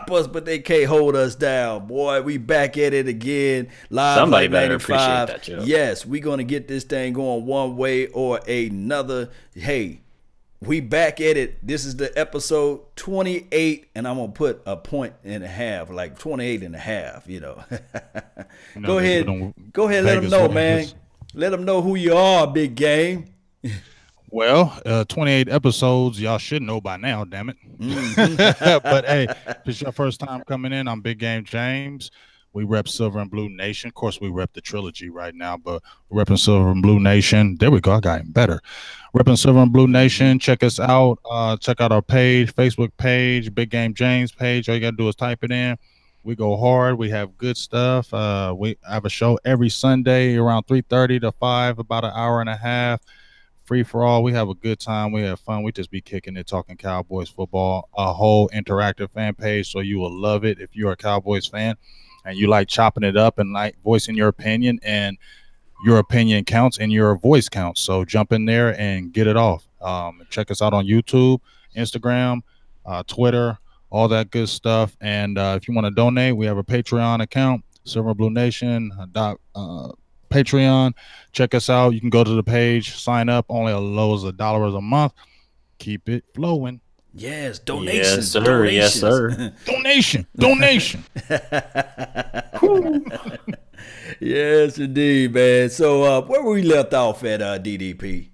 stop us, but they can't hold us down. Boy, we back at it again. Live Somebody like better 95. appreciate that joke. Yes, we're going to get this thing going one way or another. Hey, we back at it. This is the episode 28, and I'm going to put a point and a half, like 28 and a half, Go ahead, let them know, man. Let them know who you are, big game. Well, 28 episodes, y'all should know by now, damn it. But hey, if it's your first time coming in, I'm Big Game James. We rep Silver and Blue Nation. Of course, we rep the trilogy right now, but we're repping Silver and Blue Nation. There we go. I got even better. Repping Silver and Blue Nation. Check us out. Check out our page, Facebook page, Big Game James page. All you got to do is type it in. We go hard. We have good stuff. We have a show every Sunday around 3:30 to 5, about an hour and a half. Free for all. We have a good time. We have fun. We just be kicking it, talking Cowboys football. A whole interactive fan page, so you will love it if you're a Cowboys fan and you like chopping it up and like voicing your opinion, and your opinion counts and your voice counts. So jump in there and get it off. Check us out on YouTube, Instagram, Twitter, all that good stuff. And if you want to donate, we have a Patreon account, Silver and Blue Nation. Patreon. Check us out. You can go to the page, sign up, only as low as $1 a month. Keep it flowing. Yes, donations. Yes, sir. Donations. Yes, sir. Donation. Yes, indeed, man. So where were we left off at DDP?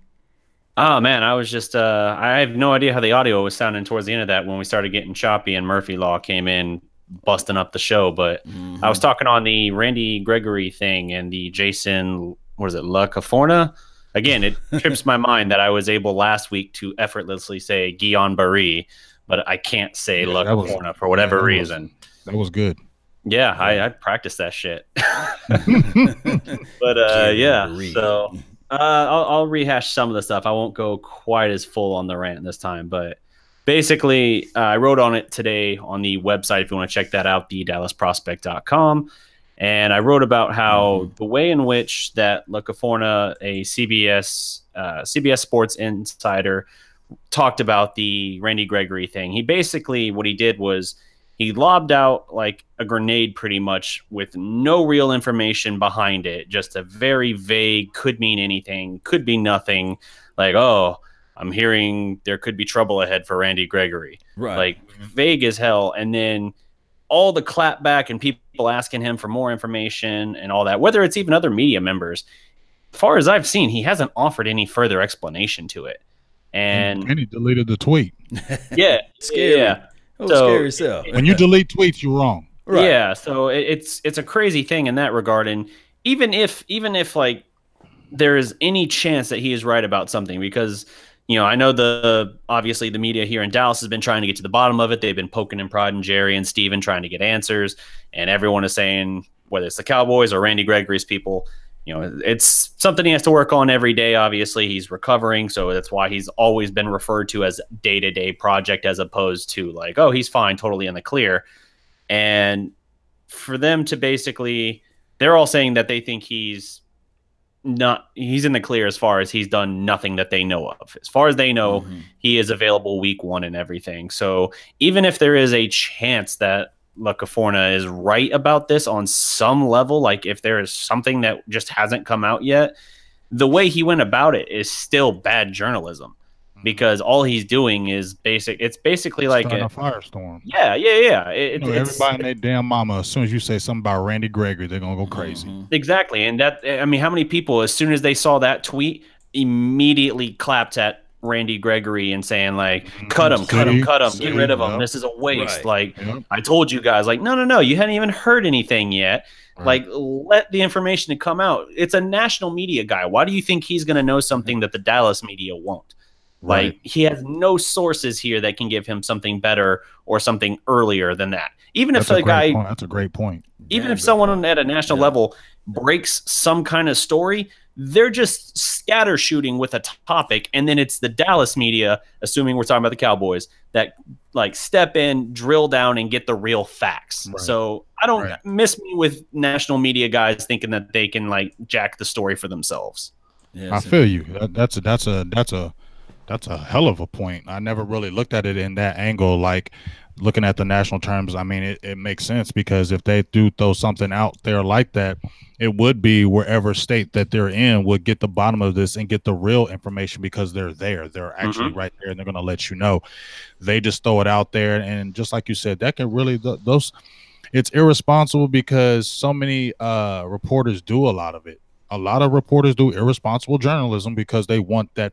Oh, man, I was just I have no idea how the audio was sounding towards the end of that when we started getting choppy and Murphy Law came in busting up the show. But I was talking on the Randy Gregory thing and the Jason, what is it, La Caforna? Again, it trips my mind that I was able last week to effortlessly say Guillain-Barré, but I can't say La Caforna for whatever reason. That was good. Yeah, I practiced that shit. But yeah, so I'll rehash some of the stuff. I won't go quite as full on the rant this time, but basically, I wrote on it today on the website, if you want to check that out, thedallasprospect.com. And I wrote about how the way in which that La Caforna, a CBS Sports Insider, talked about the Randy Gregory thing. He basically, what he did was he lobbed out like a grenade pretty much with no real information behind it. Just a very vague, could mean anything, could be nothing. Like, oh, I'm hearing there could be trouble ahead for Randy Gregory. Right. Like vague as hell. And then all the clapback and people asking him for more information and all that, whether it's even other media members, as far as I've seen, he hasn't offered any further explanation to it. And he deleted the tweet. Yeah. Scary. Yeah. Oh, scary yourself. When you delete tweets, you're wrong. Right. Yeah. So it's a crazy thing in that regard. And even if like there is any chance that he is right about something, because I know obviously the media here in Dallas has been trying to get to the bottom of it. They've been poking and prodding Jerry and Steven trying to get answers, and everyone is saying, whether it's the Cowboys or Randy Gregory's people, it's something he has to work on every day. Obviously, he's recovering, so that's why he's always been referred to as day-to-day project, as opposed to like, oh, he's fine, totally in the clear. And for them to basically, they're all saying that they think he's in the clear as far as he's done nothing that they know of. As far as they know, he is available week 1 and everything. So even if there is a chance that La Caforna is right about this on some level, like if there is something that just hasn't come out yet, the way he went about it is still bad journalism, because all he's doing is it's basically like a firestorm. Yeah. Everybody and their damn mama, as soon as you say something about Randy Gregory, they're gonna go crazy. Exactly. And that, I mean, how many people, as soon as they saw that tweet, immediately clapped at Randy Gregory and saying like, cut him, get rid of him. This is a waste. Right. Like, I told you guys, like, no, you hadn't even heard anything yet. Right. Like, let the information come out. It's a national media guy. Why do you think he's going to know something that the Dallas media won't? Right. Like, he has no sources here that can give him something better or something earlier than that. Even if a guy, that's a great point. Even if someone at a national level breaks some kind of story, they're just scatter shooting with a topic, and then it's the Dallas media, assuming we're talking about the Cowboys, that like step in, drill down, and get the real facts. Right. So I don't miss me with national media guys thinking that they can like jack the story for themselves. Yes, I feel you. That's a hell of a point. I never really looked at it in that angle. Like looking at the national terms, I mean, it makes sense, because if they do throw something out there like that, it would be wherever state that they're in would get the bottom of this and get the real information, because they're there. They're actually right there, and they're going to let you know. They just throw it out there. And just like you said, that can really, it's irresponsible, because so many reporters do a lot of it. A lot of reporters do irresponsible journalism because they want to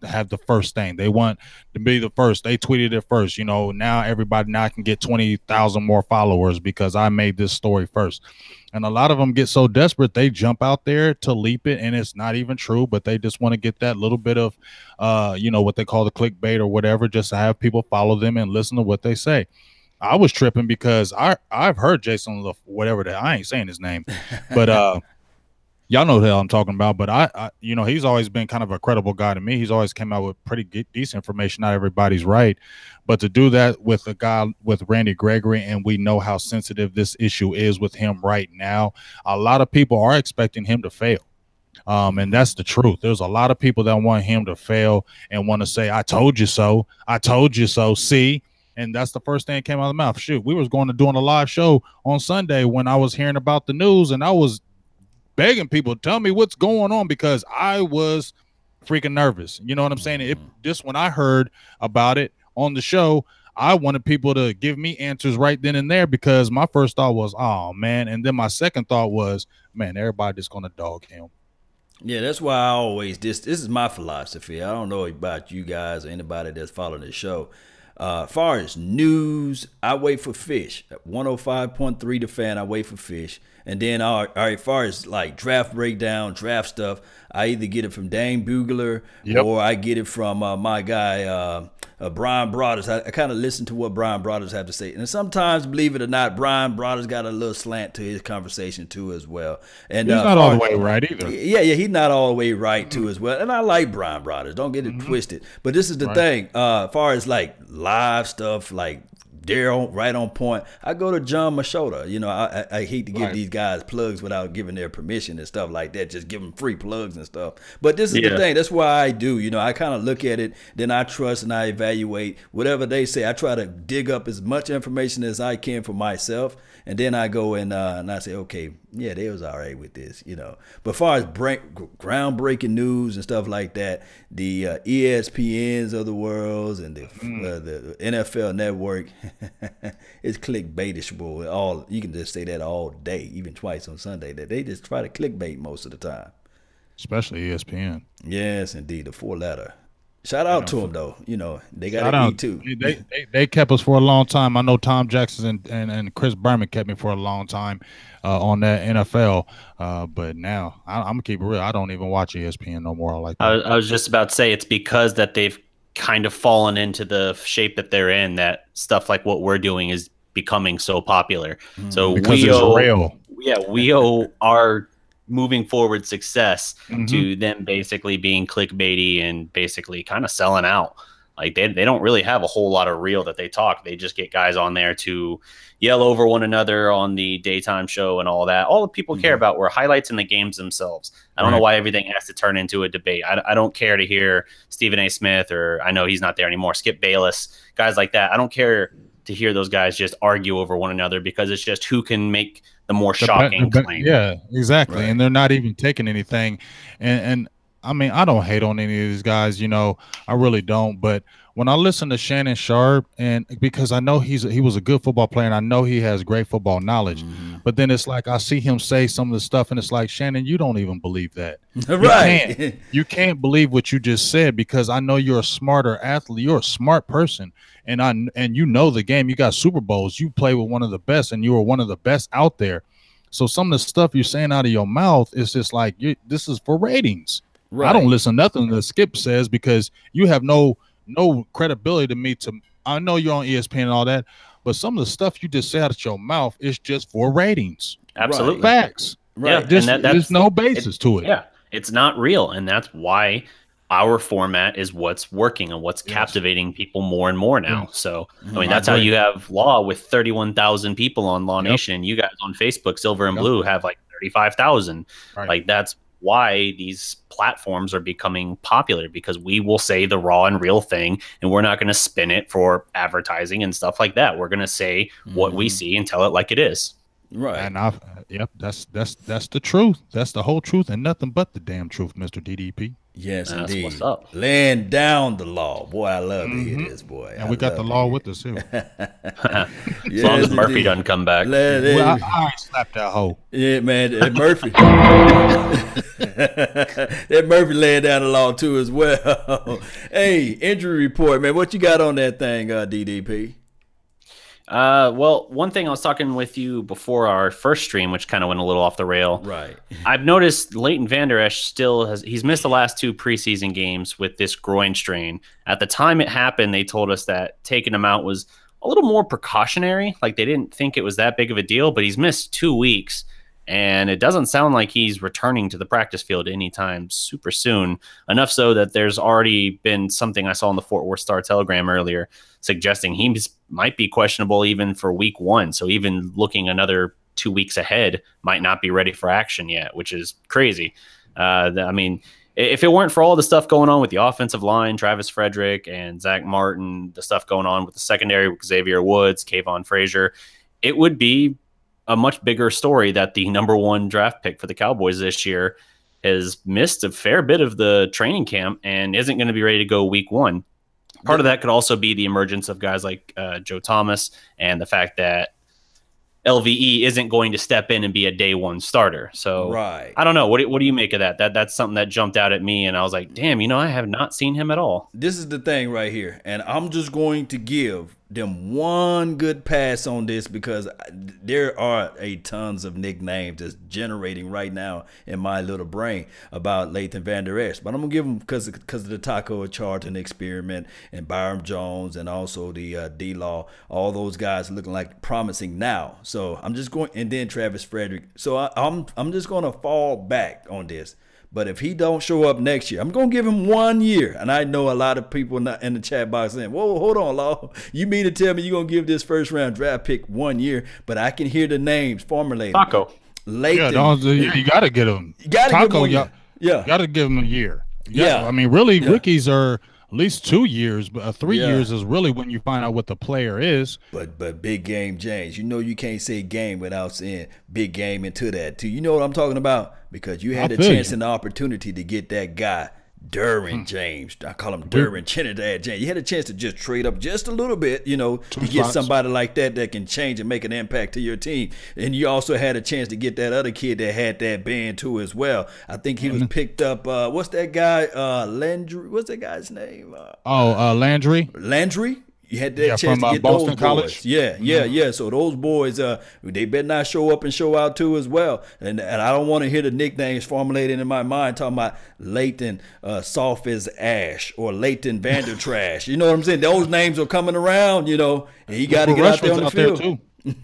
have the first thing. They want to be the first. They tweeted it first. Now I can get 20,000 more followers because I made this story first. And a lot of them get so desperate, they jump out there to leap it, and it's not even true, but they just want to get that little bit of, what they call the clickbait or whatever, just to have people follow them and listen to what they say. I was tripping because I've heard Jason, whatever that, I ain't saying his name, but y'all know the hell I'm talking about. But I he's always been kind of a credible guy to me. He's always came out with pretty decent information. Not everybody's right, but to do that with a guy with Randy Gregory, and we know how sensitive this issue is with him right now, a lot of people are expecting him to fail. And that's the truth. There's a lot of people that want him to fail and want to say, I told you so. I told you so. See? And that's the first thing that came out of the mouth. Shoot, we was going to doing a live show on Sunday when I was hearing about the news, and I was begging people to tell me what's going on, because I was freaking nervous. You know what I'm saying? Just when I heard about it on the show, I wanted people to give me answers right then and there, because my first thought was, oh, man. And then my second thought was, man, everybody just going to dog him. Yeah, that's why I always, this is my philosophy. I don't know about you guys or anybody that's following the show. As far as news, I wait for Fish. 105.3 The Fan, I wait for Fish. And then, all right, as far as like draft breakdown, draft stuff, I either get it from Dane Bugler or I get it from my guy, Brian Brothers. I kind of listen to what Brian Brothers have to say. And sometimes, believe it or not, Brian Brothers got a little slant to his conversation too as well. And he's not all the way right either. Yeah, he's not all the way right too as well. And I like Brian Brothers. Don't get it twisted. But this is the thing. As far as like live stuff, like Daryl, right on point, I go to John Machota. I hate to give these guys plugs without giving their permission and stuff like that. Just give them free plugs and stuff. But this is the thing. That's why I do. I kind of look at it, then I trust and I evaluate whatever they say. I try to dig up as much information as I can for myself, and then I go and I say, okay, yeah, they was all right with this, But as far as groundbreaking news and stuff like that, the ESPNs of the world and the NFL Network, it's clickbaitishable. You can just say that all day, even twice on Sunday. That they just try to clickbait most of the time, especially ESPN. Yes, indeed, the 4-letter. Shout out to them though. They got to eat too. They kept us for a long time. I know Tom Jackson and Chris Berman kept me for a long time on that NFL. But now I'm gonna keep it real. I don't even watch ESPN no more. I was just about to say, it's because that they've kind of fallen into the shape that they're in, that stuff like what we're doing is becoming so popular. So because it's real. Yeah, we owe our moving forward success to them basically being clickbaity and basically kind of selling out. Like they don't really have a whole lot of real that they talk. They just get guys on there to yell over one another on the daytime show and all that. All the people care about were highlights in the games themselves. I don't know why everything has to turn into a debate. I don't care to hear Stephen A. Smith, or I know he's not there anymore, Skip Bayless, guys like that. I don't care to hear those guys just argue over one another, because it's just who can make the more shocking claim. Yeah, exactly. Right. And they're not even taking anything. And I mean, I don't hate on any of these guys, I really don't. But when I listen to Shannon Sharp, and because I know he was a good football player, and I know he has great football knowledge, but then it's like I see him say some of the stuff, and it's like, Shannon, you don't even believe that. Right. You can't believe what you just said, because I know you're a smarter athlete. You're a smart person. And you know the game. You got Super Bowls. You play with one of the best, and you are one of the best out there. So some of the stuff you're saying out of your mouth is just like, this is for ratings. Right. I don't listen to nothing that Skip says, because you have no credibility to me. I know you're on ESPN and all that, but some of the stuff you just say out of your mouth is just for ratings. Absolutely. Facts. Right. Yeah, there's no basis to it. Yeah, it's not real, and that's why our format is what's working and what's captivating people more and more now. So, I mean, that's how you have Law with 31,000 people on Law Nation. You guys on Facebook, Silver and Blue, have like 35,000. Right. Like, that's why these platforms are becoming popular, because we will say the raw and real thing, and we're not going to spin it for advertising and stuff like that. We're going to say what we see and tell it like it is. Right. And yep, that's the truth. That's the whole truth and nothing but the damn truth, Mr. DDP. Yes, That's indeed. what's up. Laying down the law. Boy, I love to hear this, boy. And we got the law with us here. As long as Murphy doesn't come back. Well, I slapped that hoe. Yeah, man, that Murphy. That Murphy laying down the law too as well. Hey, injury report, man. What you got on that thing, DDP? Well, one thing I was talking with you before our first stream, which kind of went a little off the rail. Right. I've noticed Leighton Vander Esch he's missed the last 2 preseason games with this groin strain. At the time it happened, they told us that taking him out was a little more precautionary. Like, they didn't think it was that big of a deal, but he's missed 2 weeks. And it doesn't sound like he's returning to the practice field anytime super soon. Enough so that there's already been something I saw in the Fort Worth Star-Telegram earlier suggesting he might be questionable even for week 1. So even looking another 2 weeks ahead might not be ready for action yet, which is crazy. I mean, if it weren't for all the stuff going on with the offensive line, Travis Frederick and Zack Martin, the stuff going on with the secondary with Xavier Woods, Kayvon Frazier, it would be a much bigger story that the #1 draft pick for the Cowboys this year has missed a fair bit of the training camp and isn't going to be ready to go week 1. Part of that could also be the emergence of guys like Joe Thomas and the fact that LVE isn't going to step in and be a day 1 starter. So right. I don't know. What do you make of that? That's something that jumped out at me, and I was like, damn, I have not seen him at all. This is the thing right here, and I'm just going to give them one good pass on this because there are tons of nicknames that's generating right now in my little brain about Leighton Vander Esch. But I'm going to give him because of the Taco Charlton experiment and Byron Jones and also the D-Law, all those guys looking like promising now. So I'm just going, and then Travis Frederick. So I'm just going to fall back on this. But if he don't show up next year, I'm going to give him 1 year. And I know a lot of people in the chat box saying, whoa, hold on, Law. You mean to tell me you're going to give this first-round draft pick 1 year? But I can hear the names formulated. Taco. Leighton. Yeah, you got to get him. You got to give him got to give him a year. Yeah. I mean, really, rookies are at least 2 years, but 3 years is really when you find out what the player is. But big game, James. You can't say game without saying big game into that too. You know what I'm talking about? Because you had a chance and the opportunity to get that guy, Derwin James. I call him Derwin Trinidad James. You had a chance to just trade up just a little bit, to get somebody like that can change and make an impact to your team. And you also had a chance to get that other kid that had that band too as well. I think he was picked up. What's that guy? Landry. What's that guy's name? Landry. Landry. You had that chance from to get Boston those College. boys. Yeah. So those boys, they better not show up and show out too as well. And I don't want to hear the nicknames formulated in my mind talking about Leighton Soft as Ash or Leighton Vander Trash. You know what I'm saying? Those names are coming around, and you got to get out there on the field. Too.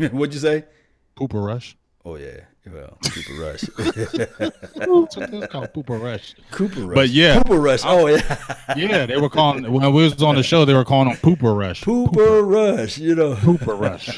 What'd you say? Pooper Rush. Oh, yeah. Well, Cooper Rush. It's called Pooper Rush. Cooper Rush. But yeah. Pooper Rush. Oh, yeah. Yeah, they were calling, when we was on the show, they were calling him Pooper Rush. Pooper Rush, Pooper Rush.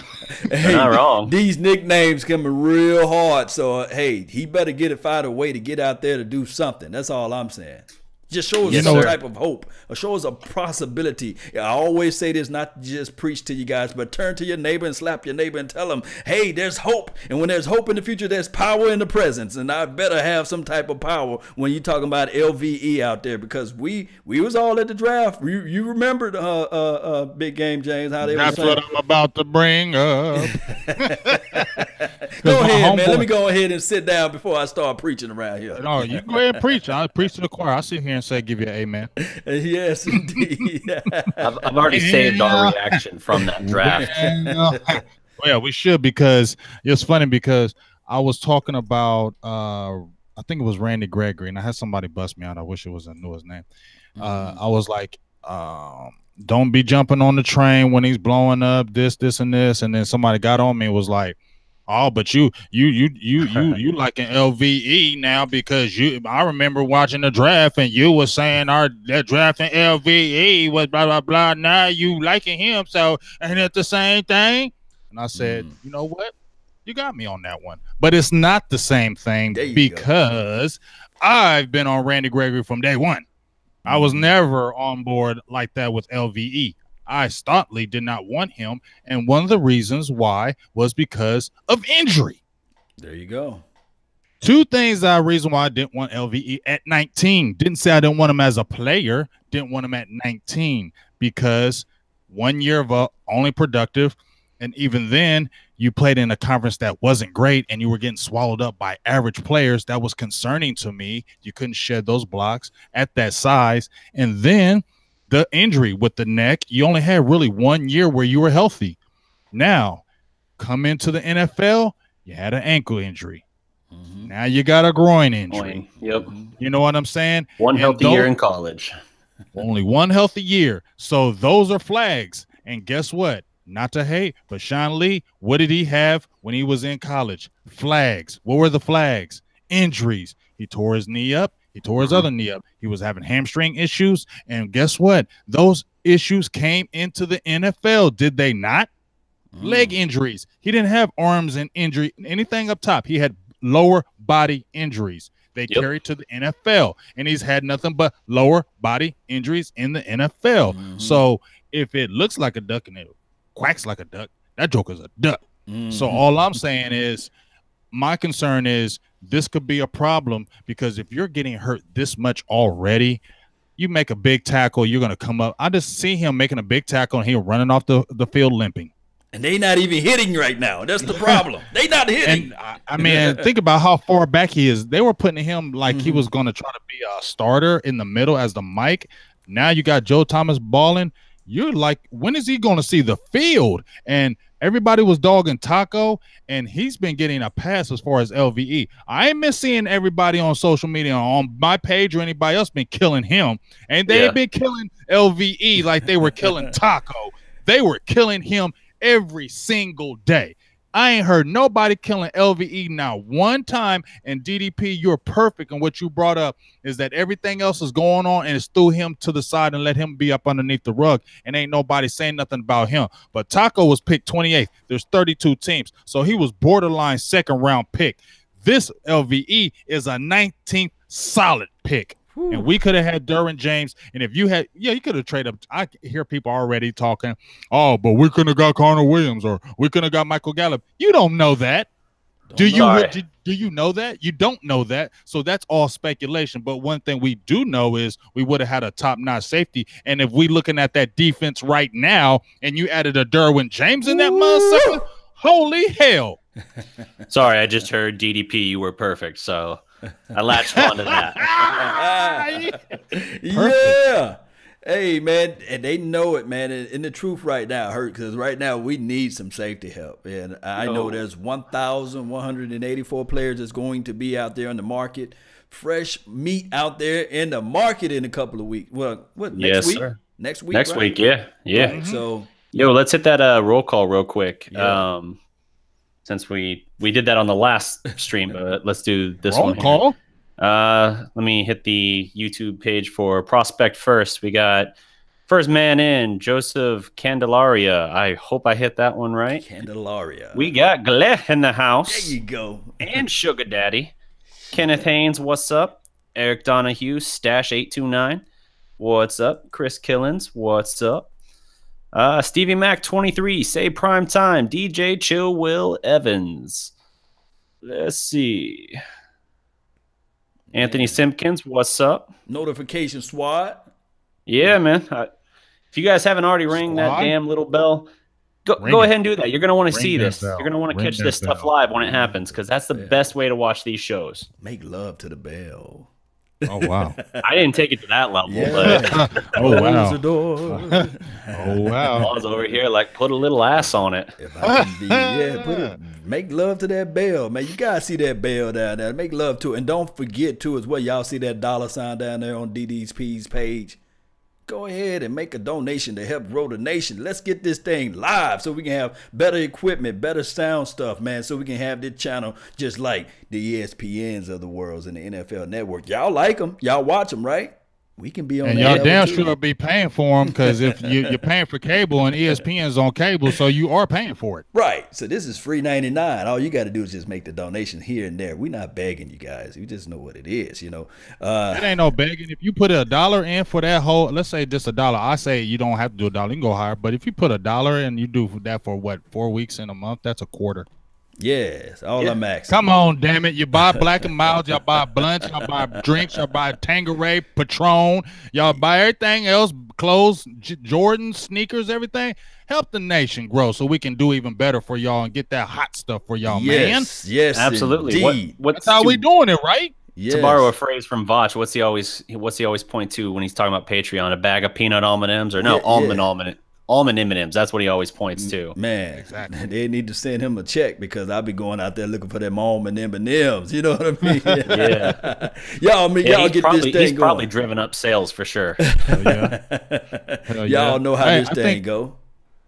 Hey, not wrong. These nicknames coming real hard. So, hey, he better find a way to get out there to do something. That's all I'm saying. Just show us some type of hope, or show us a possibility. I always say this, not just preach to you guys, but turn to your neighbor and slap your neighbor and tell them, hey, there's hope. And when there's hope in the future, there's power in the presence. And I better have some type of power when you're talking about LVE out there, because we was all at the draft. You remembered Big Game James, how they were saying. That's what I'm about to bring up. Go ahead, man. Let me go ahead and sit down before I start preaching around here. No, you go ahead and preach. I preach to the choir. I sit here and say, give you an amen. Yes, indeed. I've already saved our reaction from that draft. Yeah, we should, because it's funny because I was talking about, I think it was Randy Gregory, and I had somebody bust me out. I wish it was, I knew his name. I was like, don't be jumping on the train when he's blowing up this, and this. And then somebody got on me and was like, oh, but you like an LVE now, because I remember watching the draft and you were saying that drafting LVE was blah blah blah. Now you liking him, so ain't it the same thing? And I said, you know what? You got me on that one. But it's not the same thing because I've been on Randy Gregory from day one. I was never on board like that with LVE. I stoutly did not want him. And one of the reasons why was because of injury. There you go. Two things are the reason why I didn't want LVE at 19. Didn't say I didn't want him as a player. Didn't want him at 19 because 1 year of only productive. And even then, you played in a conference that wasn't great and you were getting swallowed up by average players. That was concerning to me. You couldn't shed those blocks at that size. And then the injury with the neck, you only had really 1 year where you were healthy. Now, come into the NFL, you had an ankle injury. Now you got a groin injury. Yep. You know what I'm saying? One healthy year in college. Only one healthy year. So those are flags. And guess what? Not to hate, but Sean Lee, what did he have when he was in college? Flags. What were the flags? Injuries. He tore his knee up. He tore his other knee up. He was having hamstring issues. And guess what? Those issues came into the NFL, did they not? Leg injuries. He didn't have arms and injury, anything up top. He had lower body injuries. They carried to the NFL, and he's had nothing but lower body injuries in the NFL. So if it looks like a duck and it quacks like a duck, that joker's a duck. So all I'm saying is my concern is this could be a problem because if you're getting hurt this much already, you make a big tackle, you're going to come up. I just see him making a big tackle and he'll running off the field limping. And they not even hitting right now. That's the problem. They not hitting. And I mean, think about how far back he is. They were putting him like he was going to try to be a starter in the middle as the mic. Now you got Joe Thomas balling. You're like, when is he going to see the field? And everybody was dogging Taco, and he's been getting a pass as far as LVE. I ain't miss seeing everybody on social media on my page or anybody else been killing him. And they ain't been killing LVE like they were killing Taco. They were killing him every single day. I ain't heard nobody killing LVE now one time. And DDP, you're perfect. And what you brought up is that everything else is going on and it's threw him to the side and let him be up underneath the rug. And ain't nobody saying nothing about him. But Taco was picked 28th. There's 32 teams. So he was borderline second round pick. This LVE is a 19th solid pick. And we could have had Derwin James. And if you had, you could have traded up. I hear people already talking, oh, but we couldn't have got Connor Williams or we couldn't have got Michael Gallup. You don't know that. Do you know that? You don't know that. So that's all speculation. But one thing we do know is we would have had a top-notch safety. And if we looking at that defense right now and you added a Derwin James in that motherfucker, holy hell. Sorry, I just heard DDP, you were perfect. So I latched on to that. Yeah. Hey, man, and they know it, man. And the truth right now hurt because right now we need some safety help. And I know there's 1,184 players that's going to be out there in the market. Fresh meat out there in the market in a couple of weeks. Well, what, next week? Sir. Next week? Next week, yeah. Right, so, let's hit that roll call real quick. Yeah. Since we did that on the last stream, but let's do this one. Roll call. Let me hit the YouTube page for Prospect First. We got first man in, Joseph Candelaria. I hope I hit that one right. Candelaria. We got Gleh in the house. There you go. And Sugar Daddy. Kenneth Haynes, what's up? Eric Donahue, Stash829. What's up? Chris Killens, what's up? Stevie Mac 23, say prime time. DJ Chill Will Evans. Let's see. Anthony Simpkins, what's up? Notification SWAT. Yeah, man. If you guys haven't already rang that damn little bell, go ahead and do that. You're going to want to see this. You're going to want to catch this stuff live when it happens because that's the best way to watch these shows. Make love to the bell. Oh, wow. I didn't take it to that level. Yeah. But oh, wow. The door. Oh, wow. I was over here like, put a little ass on it. If I can be, make love to that bell, man. You got to see that bell down there. Make love to it. And don't forget, too, as well, y'all see that $sign down there on DDP's page. Go ahead and make a donation to help grow the nation. Let's get this thing live so we can have better equipment, better sound stuff, man, so we can have this channel just like the ESPNs of the world and the NFL Network. Y'all like them. Y'all watch them, right? we can be on and that y'all level damn too. sure be paying for them because if you're paying for cable and ESPN's on cable, so you are paying for it. Right. So this is free 99. All you got to do is just make the donation here and there. We're not begging you guys. We just know what it is, you know. It ain't no begging. If you put $1 in for that whole, let's say just $1. I say you don't have to do $1. You can go higher. But if you put $1 and you do that for what, 4 weeks in a month, that's a quarter. Yes, all I'm asking. Come on, damn it. You buy Black and Milds, y'all buy blunts, y'all buy drinks, y'all buy Tanqueray, Patron, y'all buy everything else, clothes, Jordans, sneakers, everything. Help the nation grow so we can do even better for y'all and get that hot stuff for y'all, man. Yes, absolutely. indeed. That's how we doing it, right? To borrow a phrase from Vach, what's he always point to when he's talking about Patreon? A bag of peanut almond M's or no almond M&Ms. That's what he always points to. Man, exactly. They need to send him a check because I'll be going out there looking for them almond M&Ms. You know what I mean? Yeah. y'all get this thing going. He's probably driven up sales for sure. Y'all know how this thing go.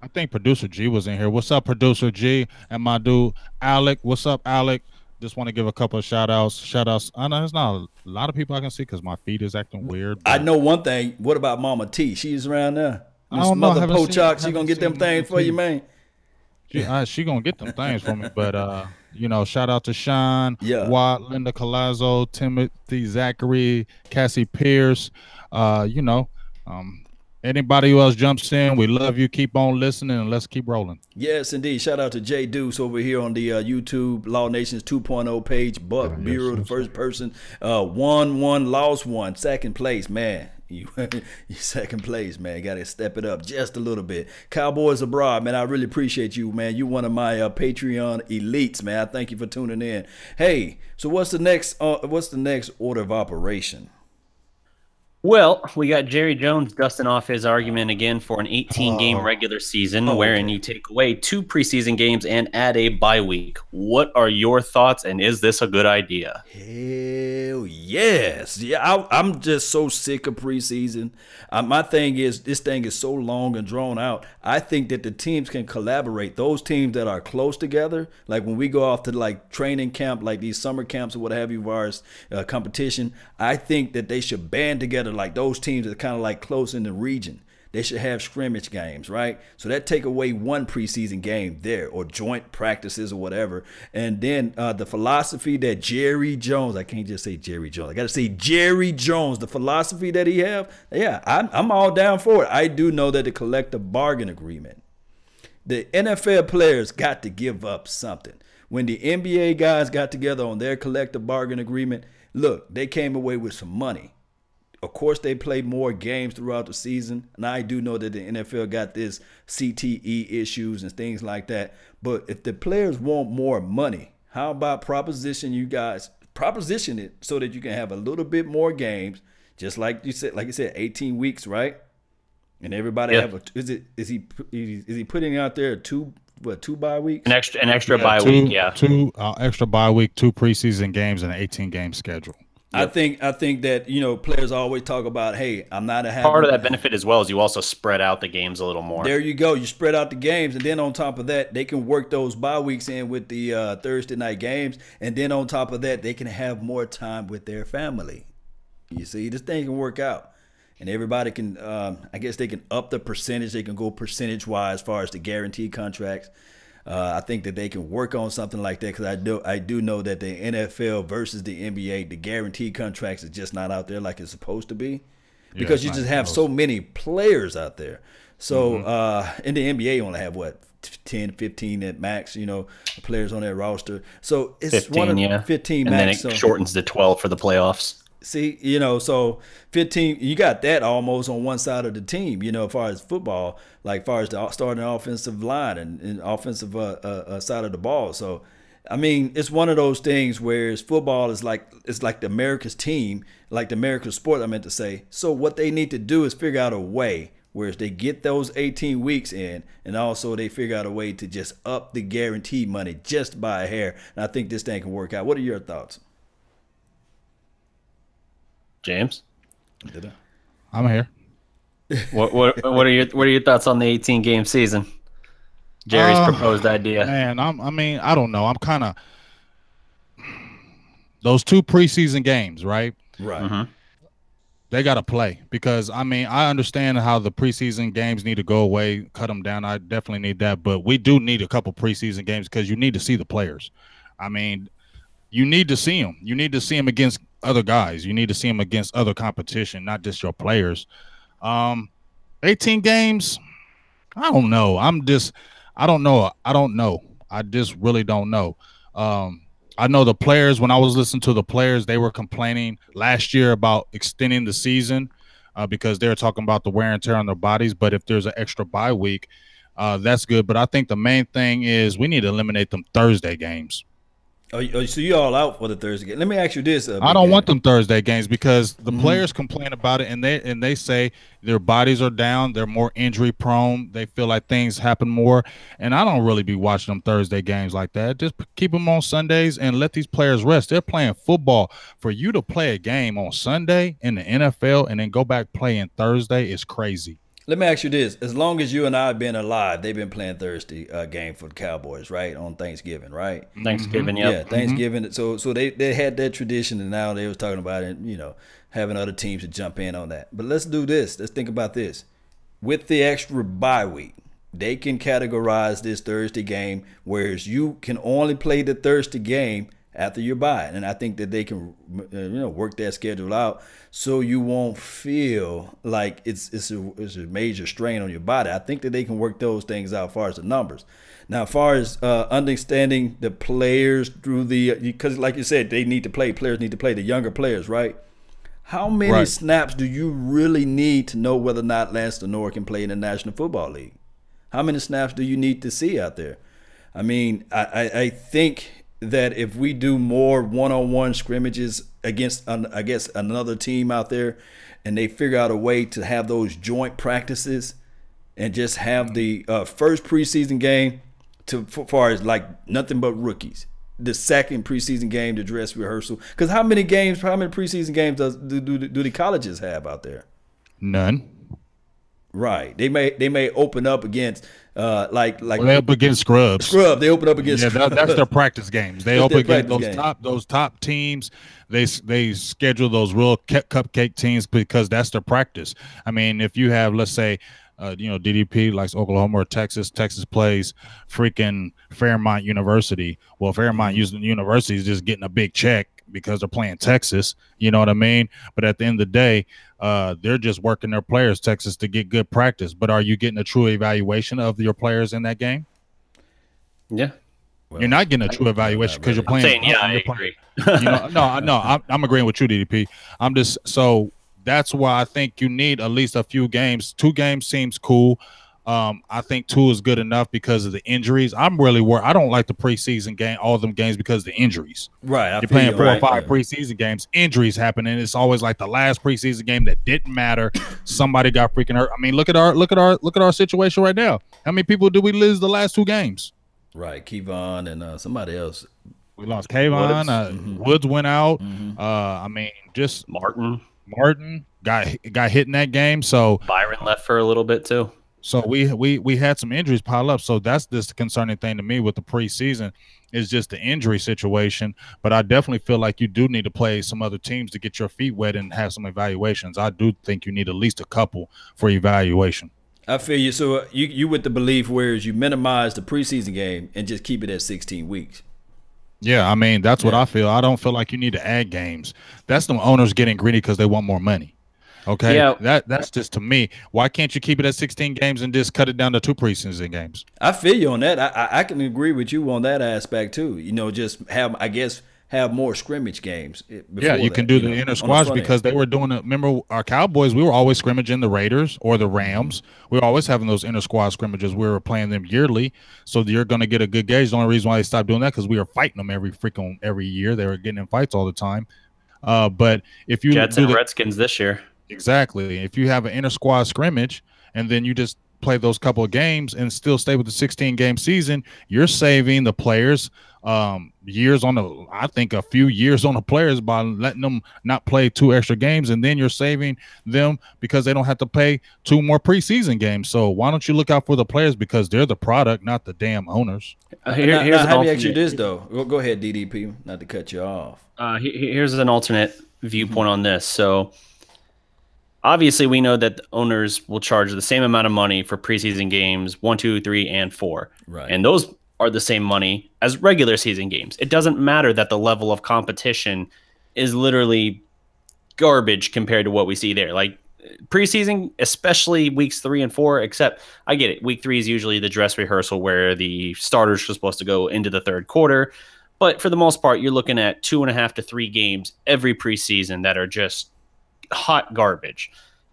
I think producer G was in here. What's up, producer G? And my dude Alec. What's up, Alec? Just want to give a couple of shout outs. I know there's not a lot of people I can see because my feed is acting weird. I know one thing. What about Mama T? She's around there. I don't know. Mother Pochok, she gonna get them things for you, man. She gonna get them things for me. But you know, shout out to Sean, Watt, Linda Colazzo, Timothy Zachary, Cassie Pierce. You know, anybody who else jumps in, we love you. Keep on listening and let's keep rolling. Yes, indeed. Shout out to Jay Deuce over here on the YouTube Law Nations 2.0 page. Buck Bureau, the first person. Won one, lost one, second place, man. You second place, man. Got to step it up just a little bit. Cowboys abroad, man. I really appreciate you, man. You one of my Patreon elites, man. I thank you for tuning in. Hey, so what's the next order of operation? Well, we got Jerry Jones dusting off his argument again for an 18-game regular season, wherein you take away 2 preseason games and add a bye week. What are your thoughts, and is this a good idea? Hell yes. Yeah, I'm just so sick of preseason. My thing is, this thing is so long and drawn out. I think that the teams can collaborate. Those teams that are close together, like when we go off to like training camp, like these summer camps or what have you, as competition, I think that they should band together like those teams that are kind of like close in the region. They should have scrimmage games, right? So that take away one preseason game there or joint practices or whatever. And then the philosophy that Jerry Jones, I can't just say Jerry Jones. I got to say Jerry Jones, the philosophy that he have. Yeah, I'm all down for it. I do know that the collective bargain agreement, the NFL players got to give up something. When the NBA guys got together on their collective bargain agreement, look, they came away with some money. Of course, they played more games throughout the season, and I do know that the NFL got this CTE issues and things like that. But if the players want more money, how about proposition it so that you can have a little bit more games, just like you said, 18 weeks, right? And everybody have is he putting out there two bye weeks? An extra bye week, two extra bye week, 2 preseason games, and an 18-game schedule. Yep. I think that, you know, players always talk about, hey, I'm not a part of that benefit as well as you also spread out the games a little more. There you go. You spread out the games, and then on top of that, they can work those bye weeks in with the Thursday night games, and then on top of that, they can have more time with their family. You see, this thing can work out, and everybody can. I guess they can up the percentage. They can go percentage-wise as far as the guaranteed contracts. I think that they can work on something like that because I do know that the NFL versus the NBA, the guaranteed contracts is just not out there like it's supposed to be because you just have so many players out there. So in the NBA, you only have 10, 15 at max, you know, players on their roster. So it's 15, 15 and max. Then it shortens to 12 for the playoffs. See, you know, so 15, you got that almost on one side of the team, you know, as far as football, like as far as the starting offensive line and offensive side of the ball. So, I mean, it's one of those things where football is like the America's team, like the America's sport, I meant to say. So what they need to do is figure out a way where they get those 18 weeks in, and also they figure out a way to just up the guaranteed money just by a hair. And I think this thing can work out. What are your thoughts? James, I'm here. What are your thoughts on the 18-game season? Jerry's proposed idea. Man, I don't know. I'm kind of those 2 preseason games, right? Right. They got to play because, I mean, I understand how the preseason games need to go away, cut them down. I definitely need that. But we do need a couple preseason games because you need to see the players. I mean, you need to see them. You need to see them against other guys. You need to see them against other competition, not just your players. 18 games, I don't know. I don't know. I just really don't know. I know the players, when I was listening to the players, they were complaining last year about extending the season because they were talking about the wear and tear on their bodies. But if there's an extra bye week, that's good. But I think the main thing is we need to eliminate them Thursday games. So you all out for the Thursday game? Let me ask you this: I don't want them Thursday games because the players complain about it, and they say their bodies are down, they're more injury prone, they feel like things happen more, and I don't really be watching them Thursday games like that. Just keep them on Sundays and let these players rest. They're playing football. For you to play a game on Sunday in the NFL and then go back playing Thursday is crazy. Let me ask you this: as long as you and I have been alive, they've been playing Thursday game for the Cowboys, right, on Thanksgiving, right? Thanksgiving, yeah, Thanksgiving. So they had that tradition, and now they was talking about it, having other teams to jump in on that. But let's do this. Let's think about this. With the extra bye week, they can categorize this Thursday game, whereas you can only play the Thursday game after your bye. And I think that they can, work that schedule out so you won't feel like it's a major strain on your body. I think that they can work those things out as far as the numbers. Now, as far as understanding the players through because like you said, they need to play. Players need to play, the younger players, right? How many snaps do you really need to know whether or not Lance Lenore can play in the National Football League? How many snaps do you need to see out there? I mean, I think that if we do more one-on-one scrimmages against, I guess, another team out there, and they figure out a way to have those joint practices and just have the first preseason game as far as like nothing but rookies, the second preseason game, the dress rehearsal. Because how many preseason games do the colleges have out there? None. Right. They may open up against they up against scrubs. They open up against scrubs. That's their practice games. They open against those top teams. They schedule those real cupcake teams because that's their practice. I mean, if you have, let's say, DDP likes Oklahoma or Texas. Texas plays freaking Fairmont University. Well, Fairmont University is just getting a big check because they're playing Texas. You know what I mean? But at the end of the day, they're just working their players, Texas, to get good practice. But are you getting a true evaluation of your players in that game? Yeah. Well, you're not getting a true evaluation because you're playing. I agree. I'm agreeing with you, DDP. So that's why I think you need at least a few games. 2 games seems cool. I think 2 is good enough because of the injuries. I'm really worried. I don't like the preseason game, all of them games, because of the injuries. Right. You're playing 4 or 5 preseason games. Injuries happen, and it's always like the last preseason game that didn't matter. Somebody got freaking hurt. I mean, look at our situation right now. How many people did we lose the last 2 games? Right. Kevon and somebody else. We lost Kevon. Woods went out. I mean, just Martin got hit in that game. So Byron left for a little bit too. So we had some injuries pile up. So that's just the concerning thing to me with the preseason is just the injury situation. But I definitely feel like you do need to play some other teams to get your feet wet and have some evaluations. I do think you need at least a couple for evaluation. I feel you. So you with the belief whereas you minimize the preseason game and just keep it at 16 weeks. Yeah, I mean, that's what I feel. I don't feel like you need to add games. That's the owners getting greedy because they want more money. Okay, yeah. That's just to me. Why can't you keep it at 16 games and just cut it down to 2 preseason games? I feel you on that. I can agree with you on that aspect too. Just have more scrimmage games. Yeah, you can do the inner squads because they were doing it. Remember our Cowboys, we were always scrimmaging the Raiders or the Rams. We were always having those inner squad scrimmages. We were playing them yearly. So you're going to get a good gauge. The only reason why they stopped doing that because we were fighting them every year. They were getting in fights all the time. But if you Jets and Redskins this year. Exactly. If you have an inner squad scrimmage and then you just play those couple of games and still stay with the 16-game season, you're saving the players a few years on the players by letting them not play 2 extra games, and then you're saving them because they don't have to play 2 more preseason games. So why don't you look out for the players because they're the product, not the damn owners? Here's how me ask you this though. Go ahead, DDP. Not to cut you off. Here's an alternate viewpoint on this. So obviously we know that the owners will charge the same amount of money for preseason games 1, 2, 3, and 4. Right. And those are the same money as regular season games. It doesn't matter that the level of competition is literally garbage compared to what we see there. Like preseason, especially weeks 3 and 4, except I get it. Week 3 is usually the dress rehearsal where the starters are supposed to go into the third quarter. But for the most part, you're looking at 2.5 to 3 games every preseason that are just hot garbage.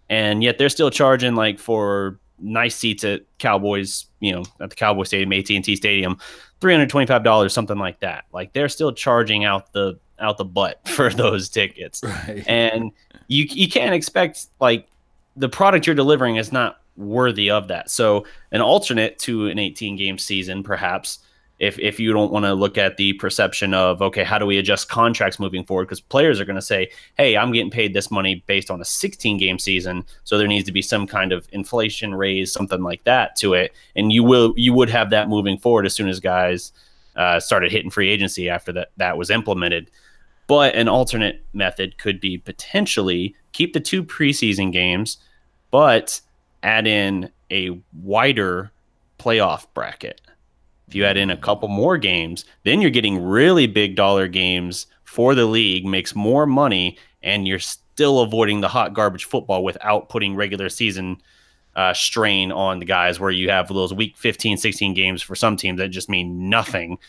And yet they're still charging like for nice seats at Cowboys, at the Cowboys Stadium, AT&T Stadium, $325, something like that. Like they're still charging out the butt for those tickets. Right. And you can't expect, like, the product you're delivering is not worthy of that. So an alternate to an 18-game season, perhaps, if you don't want to look at the perception of, okay, how do we adjust contracts moving forward? Because players are going to say, hey, I'm getting paid this money based on a 16-game season, so there needs to be some kind of inflation raise, something like that to it. And you would have that moving forward as soon as guys started hitting free agency after that was implemented. But an alternate method could be potentially keep the 2 preseason games, but add in a wider playoff bracket. If you add in a couple more games, then you're getting really big dollar games for the league, makes more money, and you're still avoiding the hot garbage football without putting regular season strain on the guys, where you have those week 15, 16 games for some teams that just mean nothing.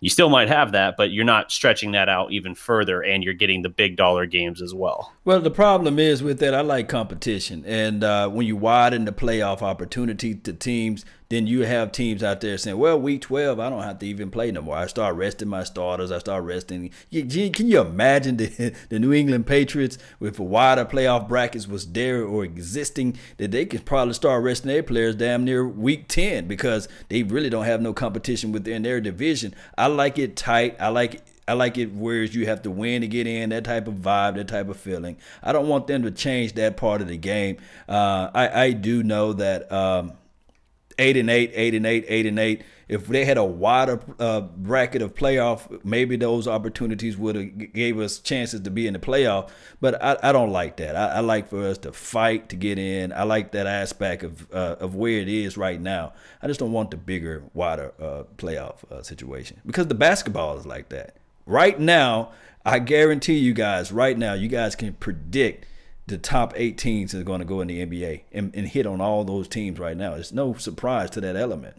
You still might have that, but you're not stretching that out even further, and you're getting the big dollar games as well. Well, the problem is with that, I like competition. And when you widen the playoff opportunity to teams, then you have teams out there saying, well, week 12, I don't have to even play no more. I start resting my starters. I start resting. Can you imagine the New England Patriots, with a wider playoff brackets was there or existing, that they could probably start resting their players damn near week 10 because they really don't have no competition within their division. I like it tight. I like it where you have to win to get in, that type of vibe, that type of feeling. I don't want them to change that part of the game. I do know that 8-8, 8-8, 8-8. If they had a wider bracket of playoff, maybe those opportunities would have gave us chances to be in the playoff. But I don't like that. I like for us to fight to get in. I like that aspect of where it is right now. I just don't want the bigger, wider playoff situation, because the basketball is like that. Right now, I guarantee you guys, right now, you guys can predict the top 8 teams that are going to go in the NBA and hit on all those teams right now. There's no surprise to that element.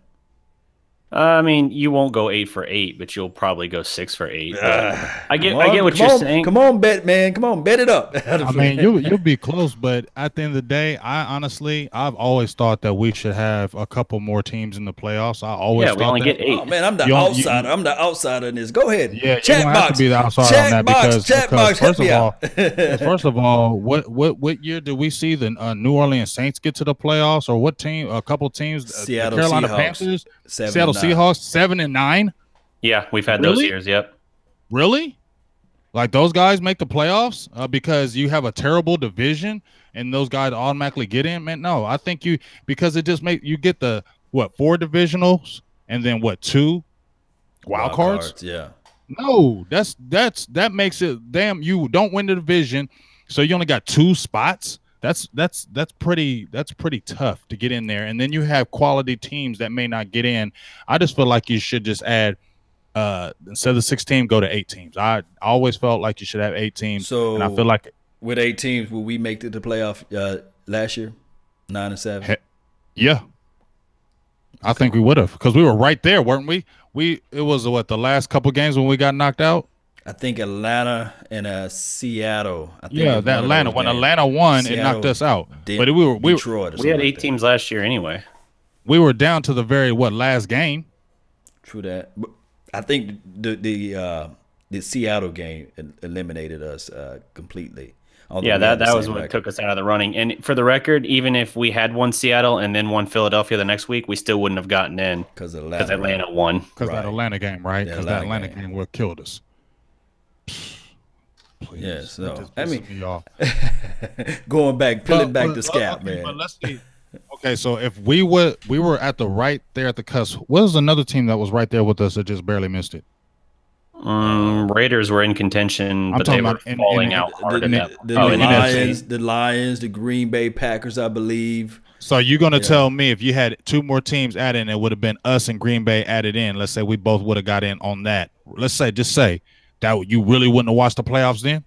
I mean, you won't go 8 for 8, but you'll probably go 6 for 8. I get what you're saying. Come on, bet, man. Come on, bet it up. I mean, you'll be close, but at the end of the day, I've always thought that we should have a couple more teams in the playoffs. I always thought we only that. get 8. Oh, man, I'm the outsider. I'm the outsider in this. Go ahead. Yeah, chat you don't box. have to be the outsider on that because first of all, what year did we see the New Orleans Saints get to the playoffs, or what team? A couple teams. Seattle Carolina Seahawks. Panthers. Seattle Seahawks 7-9. Yeah, we've had those years. Yep. Really? Like those guys make the playoffs because you have a terrible division and those guys automatically get in? Man, no. I think because it just you get the 4 divisionals and then 2 wild cards? Yeah. No, that makes it damn. You don't win the division, so you only got 2 spots. That's pretty tough to get in there, and then you have quality teams that may not get in. I just feel like you should just add instead of 6 teams, go to 8 teams. I always felt like you should have 8 teams. So, and I feel like with 8 teams, will we make it to the playoff last year, 9-7? Yeah, I think we would have, because we were right there, weren't we? It was the last couple games when we got knocked out. I think Atlanta and Seattle. That Atlanta. When Atlanta won, Seattle, it knocked us out. But we had 8 teams last year anyway. We were down to the very last game. True that. But I think the Seattle game eliminated us completely. Yeah, that was what took us out of the running. And for the record, even if we had won Seattle and then won Philadelphia the next week, we still wouldn't have gotten in because Atlanta won. Because that Atlanta game, right? Because that Atlanta game would have killed us. Please. Yeah, so I mean, going back, peeling back the scalp, man. But let's see. Okay, so if we were at the right there at the cusp, what was another team that was right there with us that just barely missed it? Raiders were in contention, but they were falling out hard at that point. The Lions, the Green Bay Packers, I believe. So you're going to tell me if you had 2 more teams added in, it would have been us and Green Bay added in. Let's say we both would have got in on that. Let's say, just say that you really wouldn't have watched the playoffs then?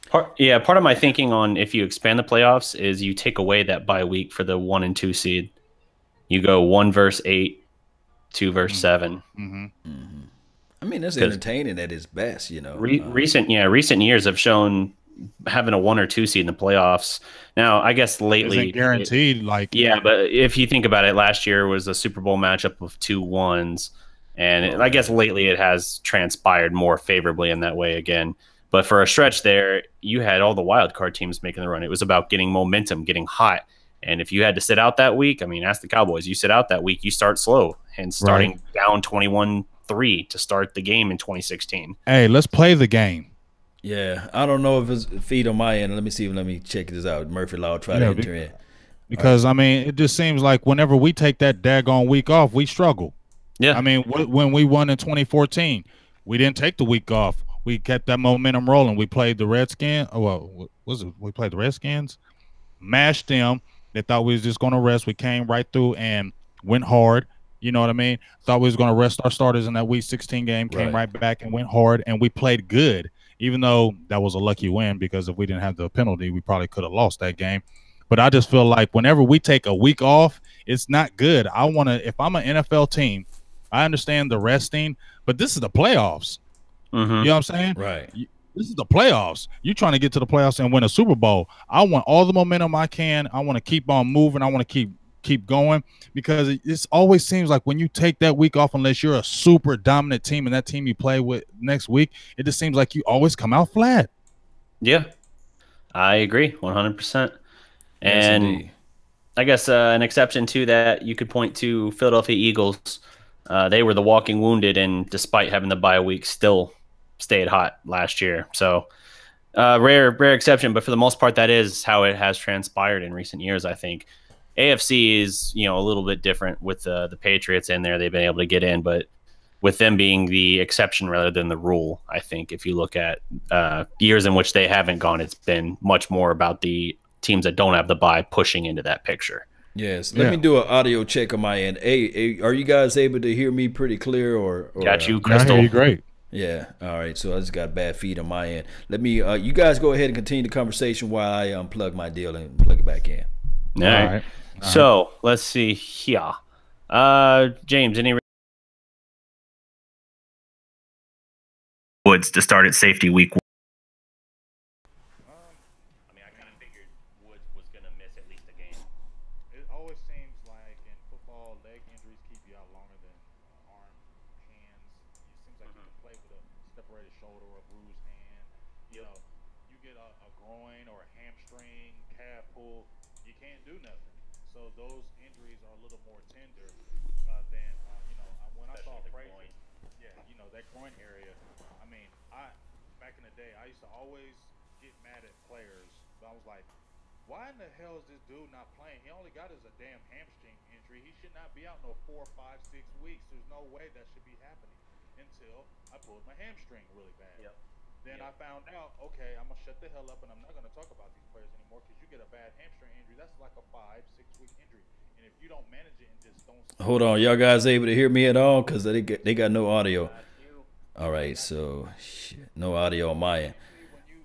Part of my thinking on if you expand the playoffs is you take away that bye week for the 1 and 2 seed. You go 1 versus 8, 2 versus 7. I mean, that's entertaining at its best, you know. Recent years have shown having a 1 or 2 seed in the playoffs. Now, I guess lately, isn't guaranteed. But if you think about it, last year was a Super Bowl matchup of 2 1s, and I guess lately it has transpired more favorably in that way again. But for a stretch there, you had all the wild card teams making the run. It was about getting momentum, getting hot. And if you had to sit out that week, I mean, ask the Cowboys. You sit out that week, you start slow, and starting down 21-3 to start the game in 2016. Hey, let's play the game. Yeah, I don't know if it's feed on my end. Let me check this out. Murphy Law try to enter in. Because, I mean, it just seems like whenever we take that daggone week off, we struggle. Yeah. I mean, when we won in 2014, we didn't take the week off. We kept that momentum rolling. We played the Redskins. We played the Redskins, mashed them. They thought we was just going to rest. We came right through and went hard. You know what I mean? Thought we was going to rest our starters in that Week 16 game. Came right back and went hard, and we played good. Even though that was a lucky win, because if we didn't have the penalty, we probably could have lost that game. But I just feel like whenever we take a week off, it's not good. I want to. If I'm an NFL team, I understand the resting, but this is the playoffs. You know what I'm saying? Right. This is the playoffs. You're trying to get to the playoffs and win a Super Bowl. I want all the momentum I can. I want to keep on moving. I want to keep going, because it always seems like when you take that week off, unless you're a super dominant team and that team you play with next week, it just seems like you always come out flat. Yeah, I agree 100%. And I guess an exception to that, you could point to Philadelphia Eagles. They were the walking wounded, and despite having the bye week, still stayed hot last year. So rare exception, but for the most part, that is how it has transpired in recent years. I think AFC is, a little bit different with the Patriots in there. They've been able to get in, but with them being the exception rather than the rule, I think if you look at years in which they haven't gone, it's been much more about the teams that don't have the bye pushing into that picture. Yes. Let me do an audio check on my end. Hey, are you guys able to hear me pretty clear? Or got you, Crystal. I hear you great. Yeah. All right. So I just got bad feed on my end. Let me. You guys go ahead and continue the conversation while I unplug my deal and plug it back in. All right. So let's see here. James, any Woods to start at safety week 1? I mean, I kind of figured Woods was going to miss at least a game. It always seems like in football, leg injuries keep you out longer than arms, hands. It seems like you can play with a separated shoulder or a bruised hand. You know, you get a groin or a hamstring, calf pull, you can't do nothing. So those injuries are a little more tender than, when I saw Frazier, that groin area. I mean, back in the day, I used to always get mad at players. But I was like, why in the hell is this dude not playing? He only got a damn hamstring injury. He should not be out no 4, 5, 6 weeks. There's no way that should be happening until I pulled my hamstring really bad. Then I found out, okay, I'm going to shut the hell up and I'm not going to talk about these players anymore, because you get a bad hamstring injury, that's like a 5, 6 week injury. And if you don't manage it and just don't... Hold on. Y'all guys able to hear me at all? Because they got no audio. All right. So, no audio on my end. When you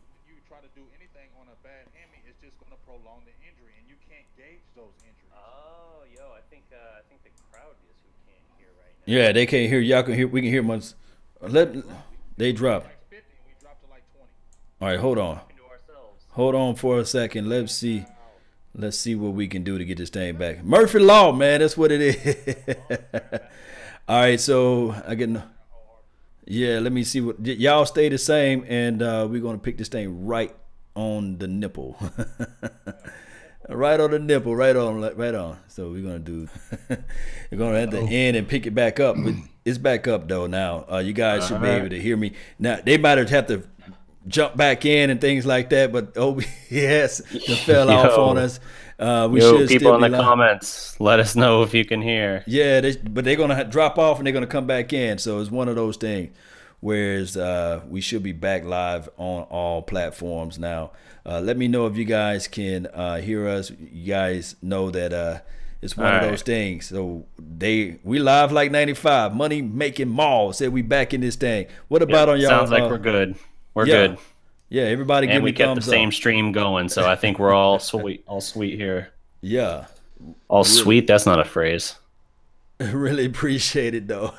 try to do anything on a bad hammy, it's just going to prolong the injury, and you can't gauge those injuries. Oh, I think the crowd is who can't hear right now. Yeah, they can't hear. Y'all can hear. We can hear much. They drop. All right, hold on. Hold on for a second. Let's see what we can do to get this thing back. Murphy Law, man, that's what it is. All right, so I get no. Yeah, let me see what y'all stay the same, and we're gonna pick this thing right on the nipple. Right on the nipple, right on. So we're gonna do. We're gonna at the end and pick it back up. It's back up though now. You guys should be able to hear me now. They might have to jump back in and things like that, but OBS fell off on us. We should people still in the comments, let us know if you can hear. Yeah, but they're gonna drop off and they're gonna come back in. So it's one of those things whereas we should be back live on all platforms now. Let me know if you guys can hear us. You guys know that it's one of those things. So we live like 95. Money making mall said we back in this thing. What about on y'all? Sounds like we're good. We're good. Yeah, everybody give me thumbs up. And we kept the same stream going, so I think we're all sweet. All sweet here. Yeah. All sweet? That's not a phrase. Really appreciate it though.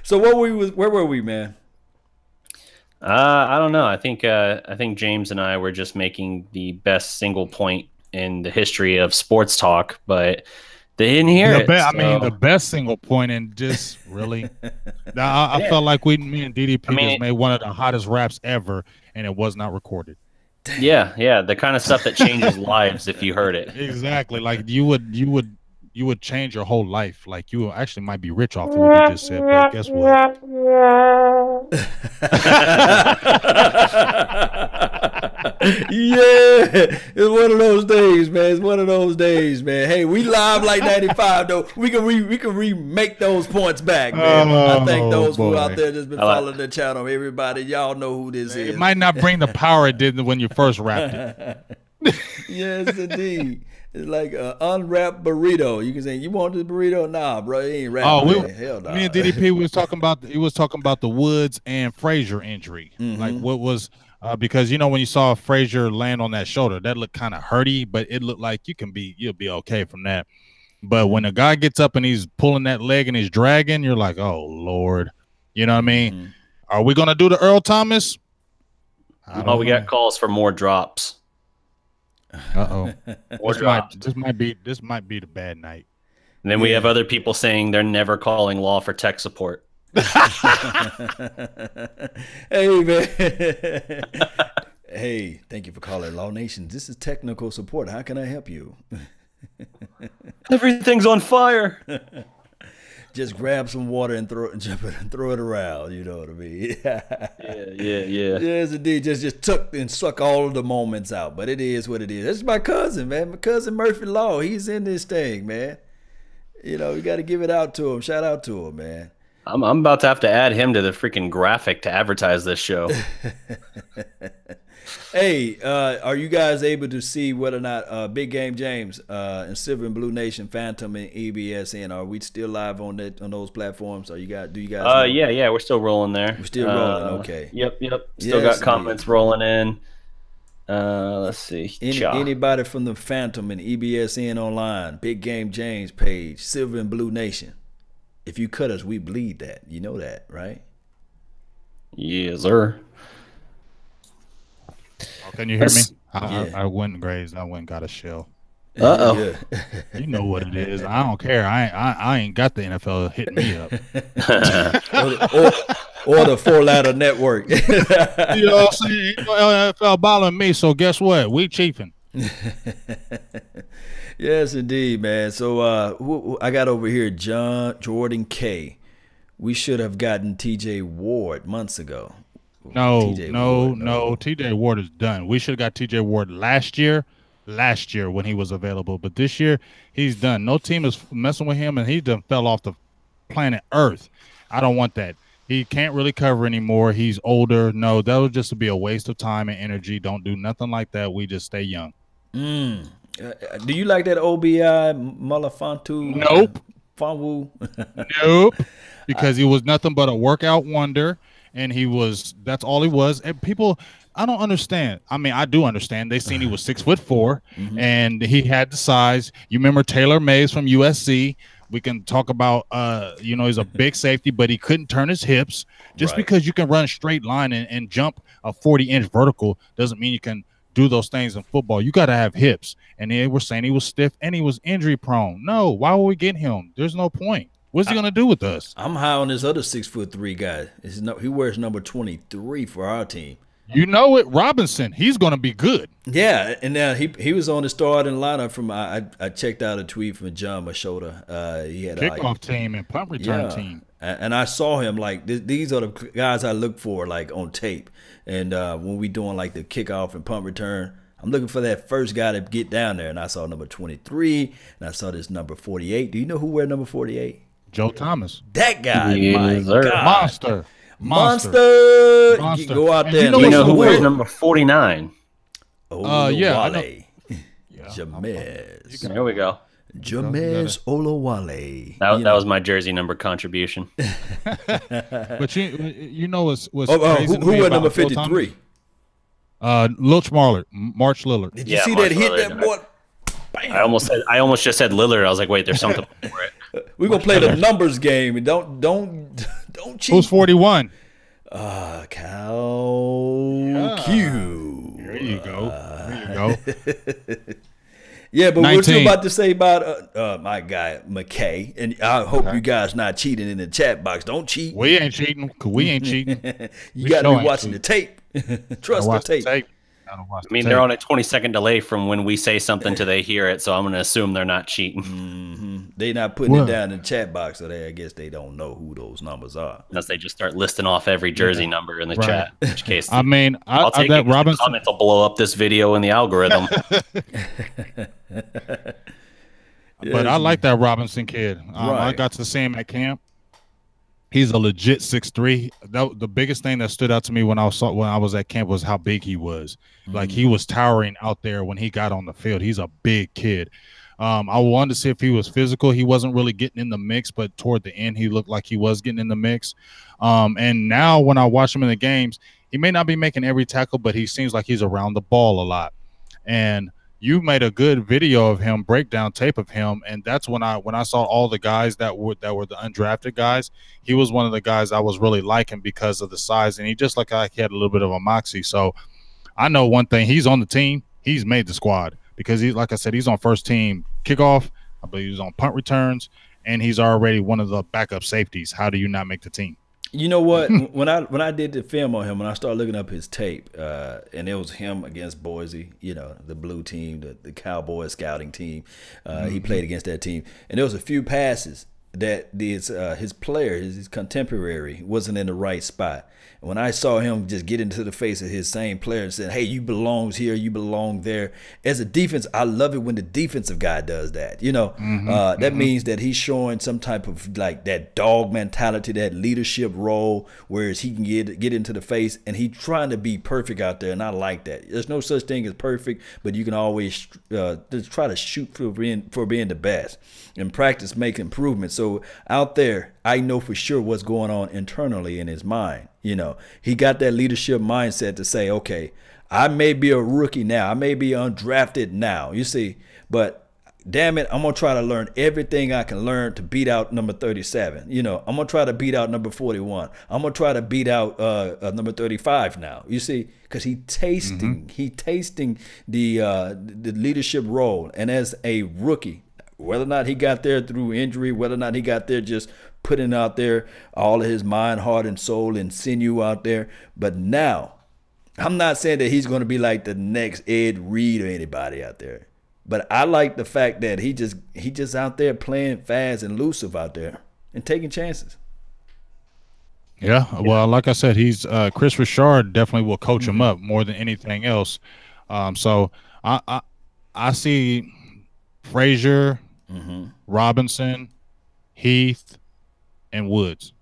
So where were we, man? I don't know. I think James and I were just making the best single point in the history of sports talk, but they didn't hear it. I mean, the best single point, and just really, I felt like me and DDP just made one of the hottest raps ever, and it was not recorded. Yeah, the kind of stuff that changes lives if you heard it. Exactly, like you would change your whole life. Like you actually might be rich off of what you just said, but guess what? Yeah, it's one of those days, man. It's one of those days, man. Hey, we live like 95 though. We can remake those points back, man. I thank those who out there that's been following the channel. Everybody, y'all know who this is. It might not bring the power it did when you first rapped it. Yes, indeed. It's like an unwrapped burrito. You can say, "You want this burrito?" Nah, bro, it ain't wrapped. Oh, hell nah. Me and DDP was talking about the Woods and Frazier injury. Like what was because when you saw Frazier land on that shoulder, that looked kind of hurty, but it looked like you'll be okay from that. But when a guy gets up and he's pulling that leg and he's dragging, you're like, oh Lord, you know what I mean? Are we gonna do the Earl Thomas? We got calls for more drops. This might be the bad night. And then we have other people saying they're never calling law for tech support. Hey man. Hey, thank you for calling Law Nation. This is technical support. How can I help you? Everything's on fire. Just grab some water and throw it around. You know what I mean? Yeah. Yes, indeed. Just tuck and suck all of the moments out. But it is what it is. That's my cousin, man. My cousin Murphy Law. He's in this thing, man. You got to give it out to him. Shout out to him, man. I'm about to have to add him to the freaking graphic to advertise this show. Hey, are you guys able to see whether or not Big Game James and Silver and Blue Nation, Phantom and EBSN, are we still live on those platforms? Do you guys know? Yeah, we're still rolling there. We're still rolling, okay. Yep. Still got comments rolling in. Let's see. Anybody from the Phantom and EBSN online, Big Game James page, Silver and Blue Nation. If you cut us, we bleed that. You know that, right? Yes, sir. Oh, can you hear me? I went and grazed. I went and got a shell. Uh-oh. Yeah. You know what it is. I don't care. I ain't got the NFL hitting me up. or the four-ladder network. You know what I'm saying? NFL bothering me, so guess what? We chiefing. Yes, indeed, man. So I got over here Jordan K. We should have gotten TJ Ward months ago. No. TJ Ward is done. We should have got TJ Ward last year when he was available. But this year, he's done. No team is messing with him, and he done fell off the planet Earth. I don't want that. He can't really cover anymore. He's older. No, that would just be a waste of time and energy. Don't do nothing like that. We just stay young. Do you like that OBI Malafantu? Nope. Fanwu? Nope. Because he was nothing but a workout wonder, and that's all he was. And people, I don't understand. I mean, I do understand. They seen he was 6'4", and he had the size. You remember Taylor Mays from USC? We can talk about, he's a big safety, but he couldn't turn his hips. Just because you can run a straight line and jump a 40-inch vertical doesn't mean you can do those things in football. You got to have hips. And they were saying he was stiff and he was injury prone. No, why would we get him? There's no point. What's he going to do with us? I'm high on this other 6'3" guy. He wears number 23 for our team. You know it, Robinson. He's going to be good. Yeah, and now he was on the starting lineup from. I checked out a tweet from John Machota. He had kickoff team and punt return team. And I saw him like these are the guys I look for like on tape. And when we doing like the kickoff and punt return, I'm looking for that first guy to get down there. And I saw number 23, and I saw this number 48. Do you know who wear number 48? Joe Thomas. That guy, my God. Monster. Monster. Monster. Go out And there. you And know You what's know so who wears weird? number 49? Yeah, I know. Olawale. Jamez. There we go. Jamez Olawale. That was my jersey number contribution. But you know what's who crazy to me went about number Phil 53? Thomas? March Lillard. Did you Yeah, see Mark that hit Lillard. that boy? Bam. I almost just said Lillard. I was like, wait, there's something for it. We're gonna play the numbers game and don't cheat. Who's 41? Cal Q. There you go. There you go. Yeah, but what 19. you about to say about my guy McKay? And I hope you guys not cheating in the chat box. Don't cheat. We ain't cheating. We ain't cheating. You got to be watching the tape. Trust the tape. I mean, they're on a 20-second delay from when we say something to they hear it, so I'm going to assume they're not cheating. They not putting it down in the chat box, so I guess they don't know who those numbers are. Unless they just start listing off every jersey number in the chat. In which case, I mean, I'll take that it. The Robinson. comments will blow up this video in the algorithm. But I like that Robinson kid. I got to see him at camp. He's a legit 6'3". The biggest thing that stood out to me when I was at camp was how big he was. Like he was towering out there when he got on the field. He's a big kid. I wanted to see if he was physical. He wasn't really getting in the mix, but toward the end, he looked like he was getting in the mix. And now when I watch him in the games, he may not be making every tackle, but he seems like he's around the ball a lot. And you made a good video of him, breakdown tape of him, and that's when I saw all the guys that were the undrafted guys. He was one of the guys I was really liking because of the size, and he just like he had a little bit of a moxie. So I know one thing: he's on the team. He's made the squad because he, like I said, he's on first team kickoff. I believe he's on punt returns, and he's already one of the backup safeties. How do you not make the team? You know what? when I did the film on him, when I started looking up his tape, and it was him against Boise, the blue team, the Cowboys scouting team. He played against that team, and there was a few passes that his player, his contemporary, wasn't in the right spot. And when I saw him just get into the face of his same player and said, "Hey, you belongs here, you belong there." As a defense, I love it when the defensive guy does that. That means that he's showing some type of like that dog mentality, that leadership role, whereas he can get into the face and he's trying to be perfect out there. And I like that. There's no such thing as perfect, but you can always just try to shoot for being the best and practice make improvements. So out there, I know for sure what's going on internally in his mind. He got that leadership mindset to say, okay, I may be a rookie now. I may be undrafted now, you see, but damn it, I'm going to try to learn everything I can learn to beat out number 37. I'm going to try to beat out number 41. I'm going to try to beat out number 35 now, you see, because he tasting the leadership role. And as a rookie, whether or not he got there through injury, whether or not he got there just putting out there all of his mind, heart, and soul and sinew out there. But now, I'm not saying that he's going to be like the next Ed Reed or anybody out there. But I like the fact that he just out there playing fast and elusive out there and taking chances. Yeah, well, like I said, he's Chris Richard definitely will coach him up more than anything else. So I see Frazier, Robinson, Heath, and Woods.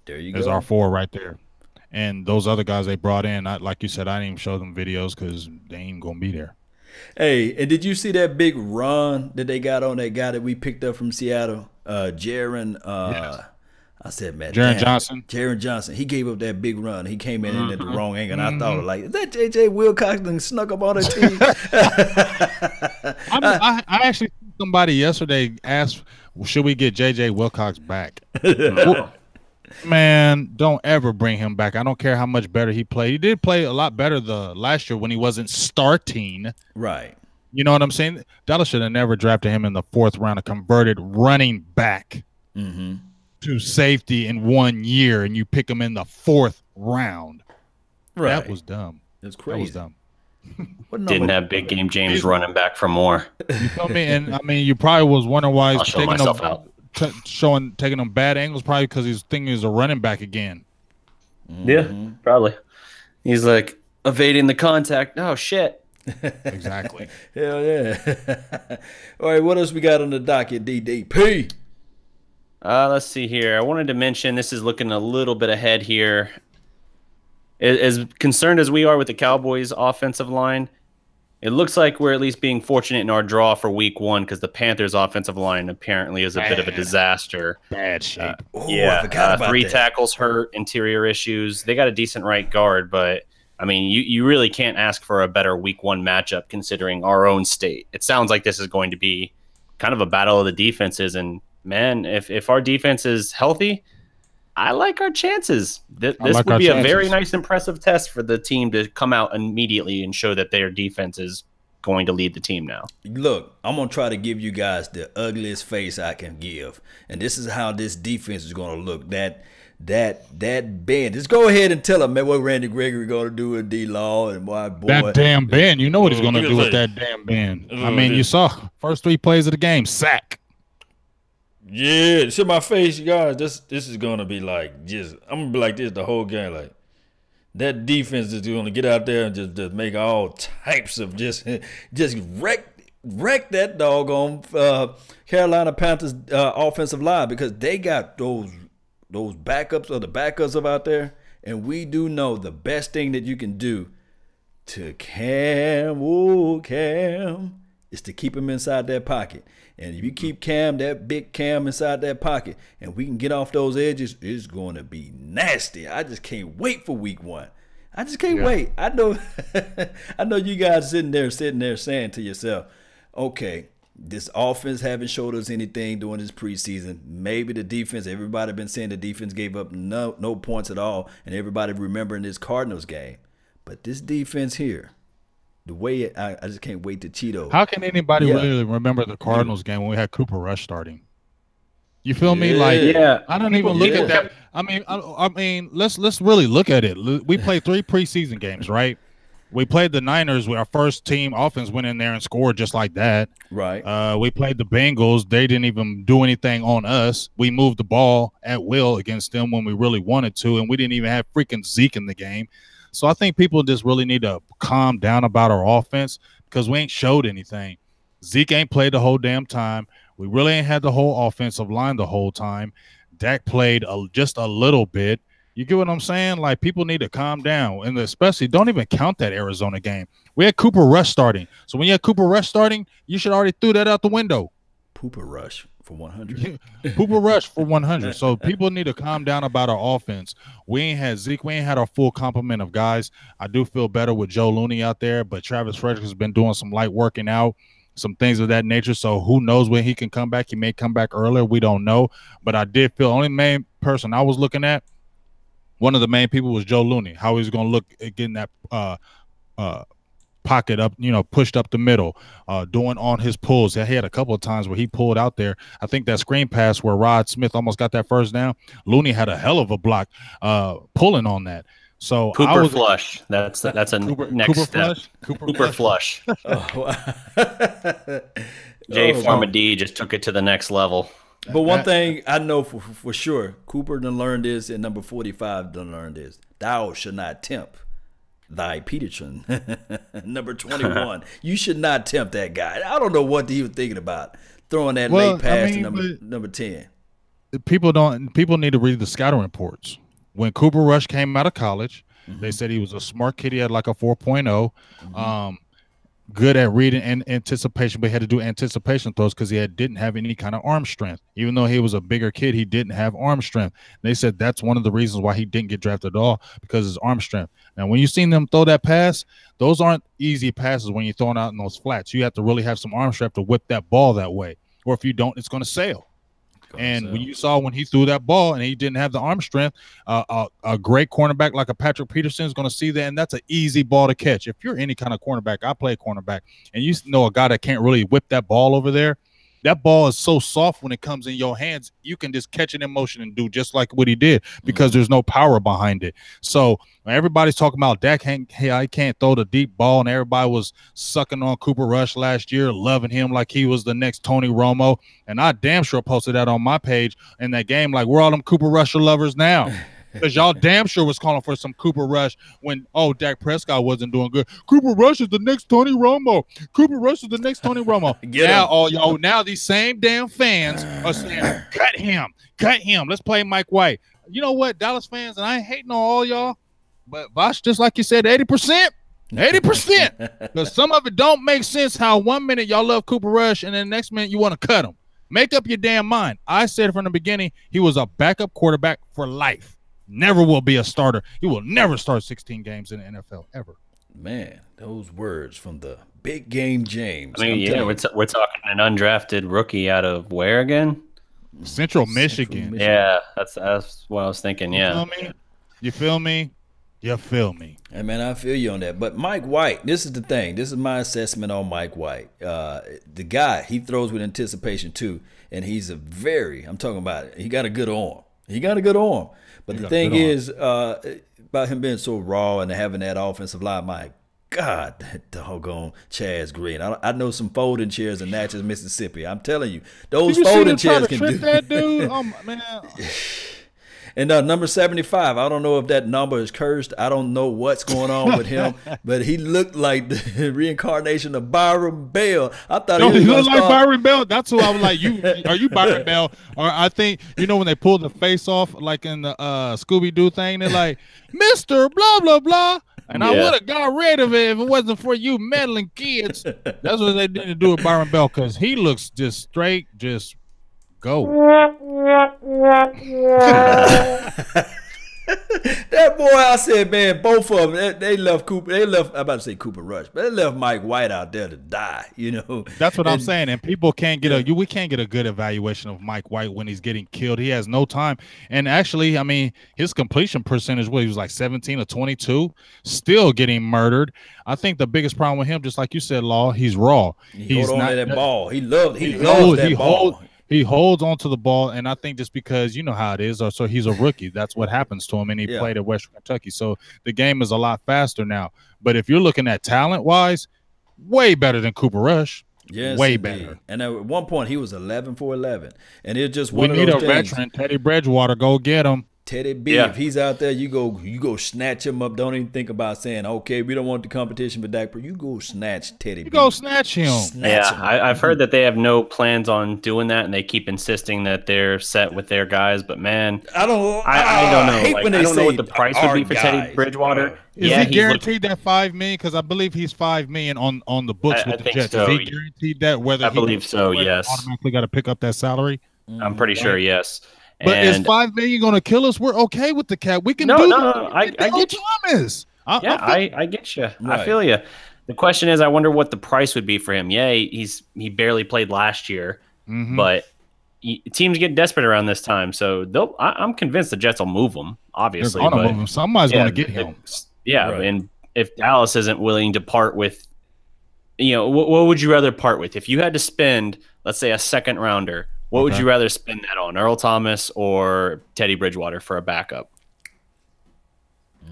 There you There's go. our four right there. And those other guys they brought in, like you said, I didn't even show them videos because they ain't going to be there. Hey, and did you see that big run that they got on that guy that we picked up from Seattle? Jaron, Yes. I said, man, Jaron Johnson. Jaron Johnson. He gave up that big run. He came in at the wrong angle, and I thought, like, is that J.J. Wilcox done snuck up on the team? I actually somebody yesterday asked, should we get J.J. Wilcox back? Man, don't ever bring him back. I don't care how much better he played. He did play a lot better the last year when he wasn't starting. Right. You know what I'm saying? Dallas should have never drafted him in the 4th round, a converted running back to safety in 1 year, and you pick him in the 4th round. Right. That was dumb. It's crazy. That was dumb. Didn't have Big Game James running back for more. You feel me? And I mean, you probably was wondering why I'll he's show taking myself them, out. taking them bad angles, probably because he's thinking he's a running back again. Yeah, probably. He's like evading the contact. Oh shit. Exactly. Hell yeah. All right, what else we got on the docket, DDP? Let's see here. I wanted to mention this is looking a little bit ahead here. As concerned as we are with the Cowboys' offensive line, it looks like we're at least being fortunate in our draw for week 1 because the Panthers' offensive line apparently is a bit of a disaster. Bad shape. I forgot about 3 that. tackles hurt, interior issues. They got a decent right guard, but I mean, you really can't ask for a better week 1 matchup considering our own state. It sounds like this is going to be kind of a battle of the defenses, and man, if our defense is healthy, I like our chances. This would be a very nice, impressive test for the team to come out immediately and show that their defense is going to lead the team now. Look, I'm going to try to give you guys the ugliest face I can give. And this is how this defense is going to look. That bend. Just go ahead and tell them, man, what Randy Gregory going to do with D-Law and my boy. That damn bend. You know what he's going to do with that damn bend. I mean, you saw first 3 plays of the game, sack. Yeah, see my face, you guys. This is gonna be like I'm gonna be like this the whole game. Like that defense is gonna get out there and just make all types of just wreck that doggone Carolina Panthers offensive line because they got those backups or the backups of out there, and we do know the best thing that you can do to Cam is to keep him inside that pocket. And if you keep Cam, that big Cam inside that pocket, and we can get off those edges, it's going to be nasty. I just can't wait for week 1. I just can't wait. I know I know you guys sitting there saying to yourself, okay, this offense haven't showed us anything during this preseason. Maybe the defense, everybody been saying the defense gave up no points at all, and everybody remembering this Cardinals game. But this defense here, the way I just can't wait to Cheeto. How can anybody really remember the Cardinals game when we had Cooper Rush starting? You feel me? Like, I don't even look at that. I mean, let's really look at it. We played 3 preseason games, right? We played the Niners where our first team offense went in there and scored just like that. Right. We played the Bengals. They didn't even do anything on us. We moved the ball at will against them when we really wanted to, and we didn't even have freaking Zeke in the game. So I think people just really need to calm down about our offense because we ain't showed anything. Zeke ain't played the whole damn time. We really ain't had the whole offensive line the whole time. Dak played just a little bit. You get what I'm saying? Like, people need to calm down, and especially don't even count that Arizona game. We had Cooper Rush starting. So when you had Cooper Rush starting, you should already threw that out the window. Cooper Rush for 100. Cooper Rush for 100. So people need to calm down about our offense. We ain't had Zeke. We ain't had our full complement of guys. I do feel better with Joe Looney out there, but Travis Frederick has been doing some light working out, some things of that nature. So who knows when he can come back? He may come back earlier. We don't know. But I did feel only main person I was looking at, one of the main people was Joe Looney, how he's going to look at getting that pocket up, pushed up the middle, doing on his pulls. He had a couple of times where he pulled out there. I think that screen pass where Rod Smith almost got that first down, Looney had a hell of a block pulling on that. So Cooper flush. That's a next Cooper step. Flush? Cooper flush. Jay Pharma D just took it to the next level. But one thing I know for sure, Cooper done learned this, and number 45 done learned this. Thou should not tempt thy Peterson. Number 21. You should not tempt that guy. I don't know what he was thinking about, throwing that late pass to number 10. People need to read the scouting reports. When Cooper Rush came out of college, they said he was a smart kid. He had like a 4.0. Good at reading and anticipation, but he had to do anticipation throws because he didn't have any kind of arm strength. Even though he was a bigger kid, he didn't have arm strength. They said that's one of the reasons why he didn't get drafted at all, because of his arm strength. Now, when you seen them throw that pass, those aren't easy passes when you're throwing out in those flats. You have to really have some arm strength to whip that ball that way. Or if you don't, it's going to sail. When you saw when he threw that ball and he didn't have the arm strength, a great cornerback like a Patrick Peterson is going to see that, and that's an easy ball to catch. If you're any kind of cornerback, I play cornerback, and you know a guy that can't really whip that ball over there, that ball is so soft when it comes in your hands, you can just catch it in motion and do just like what he did because there's no power behind it. So when everybody's talking about Dak, I can't throw the deep ball, and everybody was sucking on Cooper Rush last year, loving him like he was the next Tony Romo. And I damn sure posted that on my page in that game, like, we're all them Cooper Rusher lovers now. Because y'all damn sure was calling for some Cooper Rush when, Dak Prescott wasn't doing good. Cooper Rush is the next Tony Romo. Cooper Rush is the next Tony Romo. Now these same damn fans are saying, cut him. Let's play Mike White. You know what, Dallas fans, and I ain't hating on all y'all, but Vosh, just like you said, 80%. 80%. Because some of it don't make sense how 1 minute y'all love Cooper Rush and then the next minute you want to cut him. Make up your damn mind. I said from the beginning he was a backup quarterback for life. Never will be a starter. He will never start 16 games in the NFL ever. Man, those words from the big game James. I mean, we're talking an undrafted rookie out of where again? Central Michigan. Yeah, that's what I was thinking. Yeah. You feel me? Hey, man, I feel you on that. But Mike White, this is the thing. This is my assessment on Mike White. The guy, he throws with anticipation too, and he's I'm talking about it. He got a good arm. But the thing is, about him being so raw and having that offensive line, my God, that doggone Chaz Green. I know some folding chairs in Natchez, Mississippi. I'm telling you, those folding chairs can do that, dude. Oh, man. And number 75, I don't know if that number is cursed. I don't know what's going on with him, but he looked like the reincarnation of Byron Bell. I thought he looked like Byron Bell. That's who I was like. Are you Byron Bell? Or I think when they pulled the face off, like in the Scooby Doo thing, they're like, Mr. Blah blah blah. And I would have got rid of it if it wasn't for you meddling kids. That's what they didn't do with Byron Bell, because he looks just straight, just go. That boy, I said, man, both of them, they left Cooper. I'm about to say Cooper Rush, but they left Mike White out there to die. That's what I'm saying. And people can't get we can't get a good evaluation of Mike White when he's getting killed. He has no time. And actually, I mean, his completion percentage, he was like 17 or 22, still getting murdered. I think the biggest problem with him, just like you said, Law, he's raw. He's not on that ball. He loves that ball. He holds onto the ball, and I think just because you know how it is, so he's a rookie. That's what happens to him, and he played at Western Kentucky. So the game is a lot faster now. But if you're looking at talent-wise, way better than Cooper Rush. Yes, way indeed. better. And at one point, he was 11 for 11. And it's just one of things. We need a veteran, Teddy Bridgewater. Go get him. Teddy B, if he's out there, you go snatch him up. Don't even think about saying, okay, we don't want the competition with Dak. You go snatch Teddy B. Go snatch him. I've heard that they have no plans on doing that, and they keep insisting that they're set with their guys. But man, I don't know. I don't know what the price would be for Teddy Bridgewater. Is he guaranteed that $5 million? Because I believe he's $5 million on the books with the Jets. So. Is he guaranteed that? I believe so. Yes. Automatically got to pick up that salary. I'm pretty sure. Yes. But is $5 million going to kill us? We're okay with the cap. We can do No. I get you. I get you. Right. I feel you. The question is, I wonder what the price would be for him. Yeah, he barely played last year, but teams get desperate around this time, so I'm convinced the Jets will move him. Obviously, move him. Somebody's going to get him. And if Dallas isn't willing to part with, what would you rather part with? If you had to spend, let's say, a second rounder. What would you rather spend that on, Earl Thomas or Teddy Bridgewater for a backup?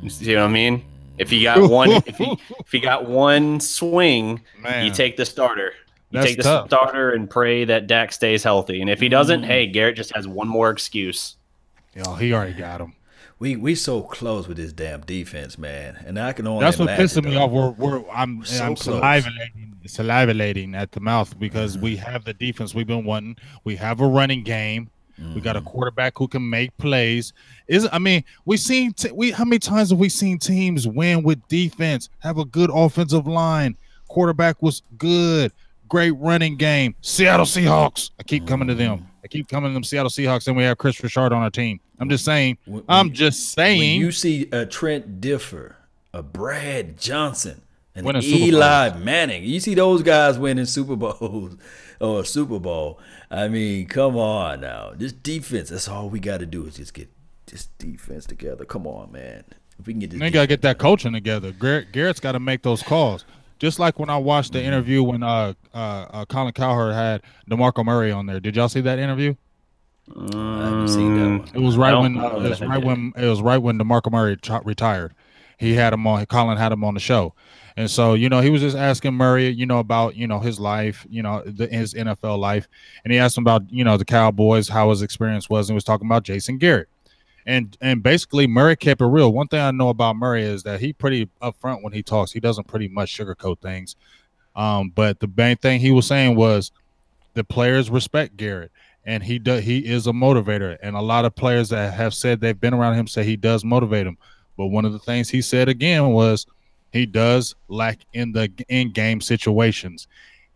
You see what I mean? If you got one, if you got one swing, you take the starter. Take the starter and pray that Dak stays healthy. And if he doesn't, hey, Garrett just has one more excuse. He already got him. We so close with this damn defense, man. And I can only That's what imagine, pisses me off. I'm salivating at the mouth because we have the defense we've been wanting. We have a running game. We got a quarterback who can make plays. How many times have we seen teams win with defense, have a good offensive line, quarterback was good, great running game. Seattle Seahawks. I keep coming to them. Seattle Seahawks, and we have Chris Richard on our team. I'm just saying. When you see a Trent Differ, a Brad Johnson, and Eli Manning, you see those guys winning Super Bowls or Super Bowl. I mean, come on now. This defense, that's all we got to do is just get this defense together. Come on, man. If we can get this, they got to get that coaching together. Garrett's got to make those calls. Just like when I watched the interview when Colin Cowherd had DeMarco Murray on there. Did y'all see that interview? I haven't seen that one. It was right when DeMarco Murray retired. He had him on. Colin had him on the show, and so he was just asking Murray, about his life, his NFL life, and he asked him about the Cowboys, how his experience was, and he was talking about Jason Garrett. And basically Murray kept it real. One thing I know about Murray is that he pretty upfront when he talks. He doesn't pretty much sugarcoat things. But the main thing he was saying was the players respect Garrett, and he is a motivator. And a lot of players that have said they've been around him say he does motivate them. But one of the things he said again was he does lack in the in-game situations.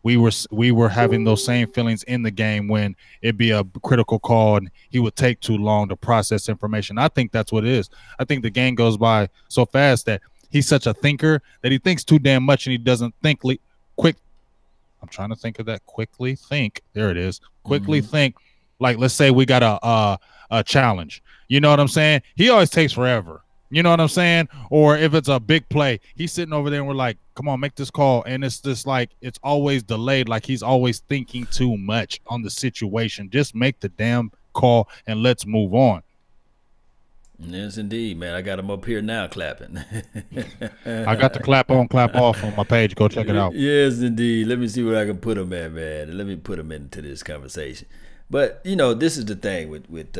We were having those same feelings in the game when it'd be a critical call and he would take too long to process information. I think that's what it is. I think the game goes by so fast that he's such a thinker that he thinks too damn much and he doesn't think quick. I'm trying to think of that. Quickly think. There it is. Quickly think. Like, let's say we got a challenge. You know what I'm saying? He always takes forever. You know what I'm saying? Or if it's a big play, he's sitting over there and we're like, come on, make this call. And it's just like, it's always delayed. Like he's always thinking too much on the situation. Just make the damn call and let's move on. Yes, indeed, man. I got him up here now clapping. I got the clap on, clap off on my page. Go check it out. Yes, indeed. Let me see where I can put him at, man. Let me put him into this conversation. But, you know, this is the thing with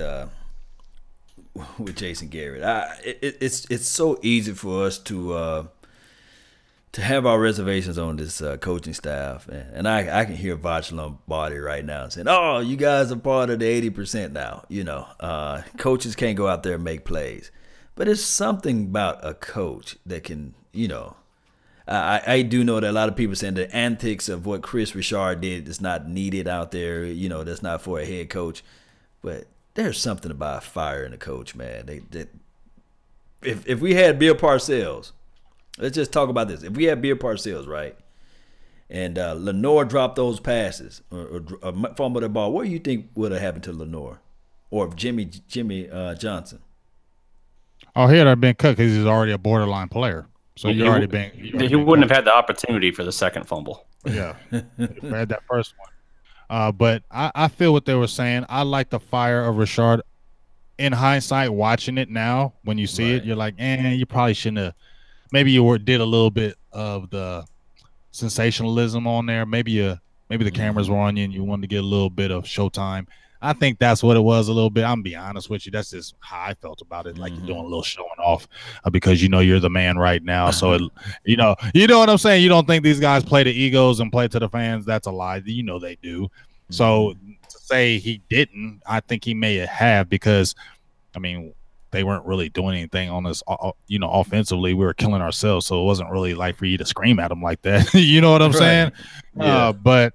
Jason Garrett. It's so easy for us to have our reservations on this coaching staff, and I can hear Vach Lombardi right now saying, "Oh, you guys are part of the 80% now." You know, coaches can't go out there and make plays, but it's something about a coach that can, you know. I do know that a lot of people saying the antics of what Chris Richard did is not needed out there. You know, that's not for a head coach, but there's something about firing a coach, man. If we had Bill Parcells, let's just talk about this. If we had Bill Parcells, right, and Lenore dropped those passes or fumbled the ball, what do you think would have happened to Lenore or Jimmy Johnson? Oh, he'd have been cut because he's already a borderline player. So he wouldn't have had the opportunity for the second fumble. Yeah, if I had that first one. But I feel what they were saying. I like the fire of Richard. In hindsight, watching it now, when you see it, you're like, you probably shouldn't have. Maybe you did a little bit of the sensationalism on there. Maybe the cameras were on you and you wanted to get a little bit of showtime. I think that's what it was a little bit. I'm gonna be honest with you. That's just how I felt about it. Like you're doing a little showing off because you know you're the man right now. So you know what I'm saying. You don't think these guys play to egos and play to the fans? That's a lie. You know they do. So to say he didn't, I think he may have because, I mean, they weren't really doing anything on us, you know, offensively. We were killing ourselves, so it wasn't really like for you to scream at them like that. You know what I'm saying? Yeah.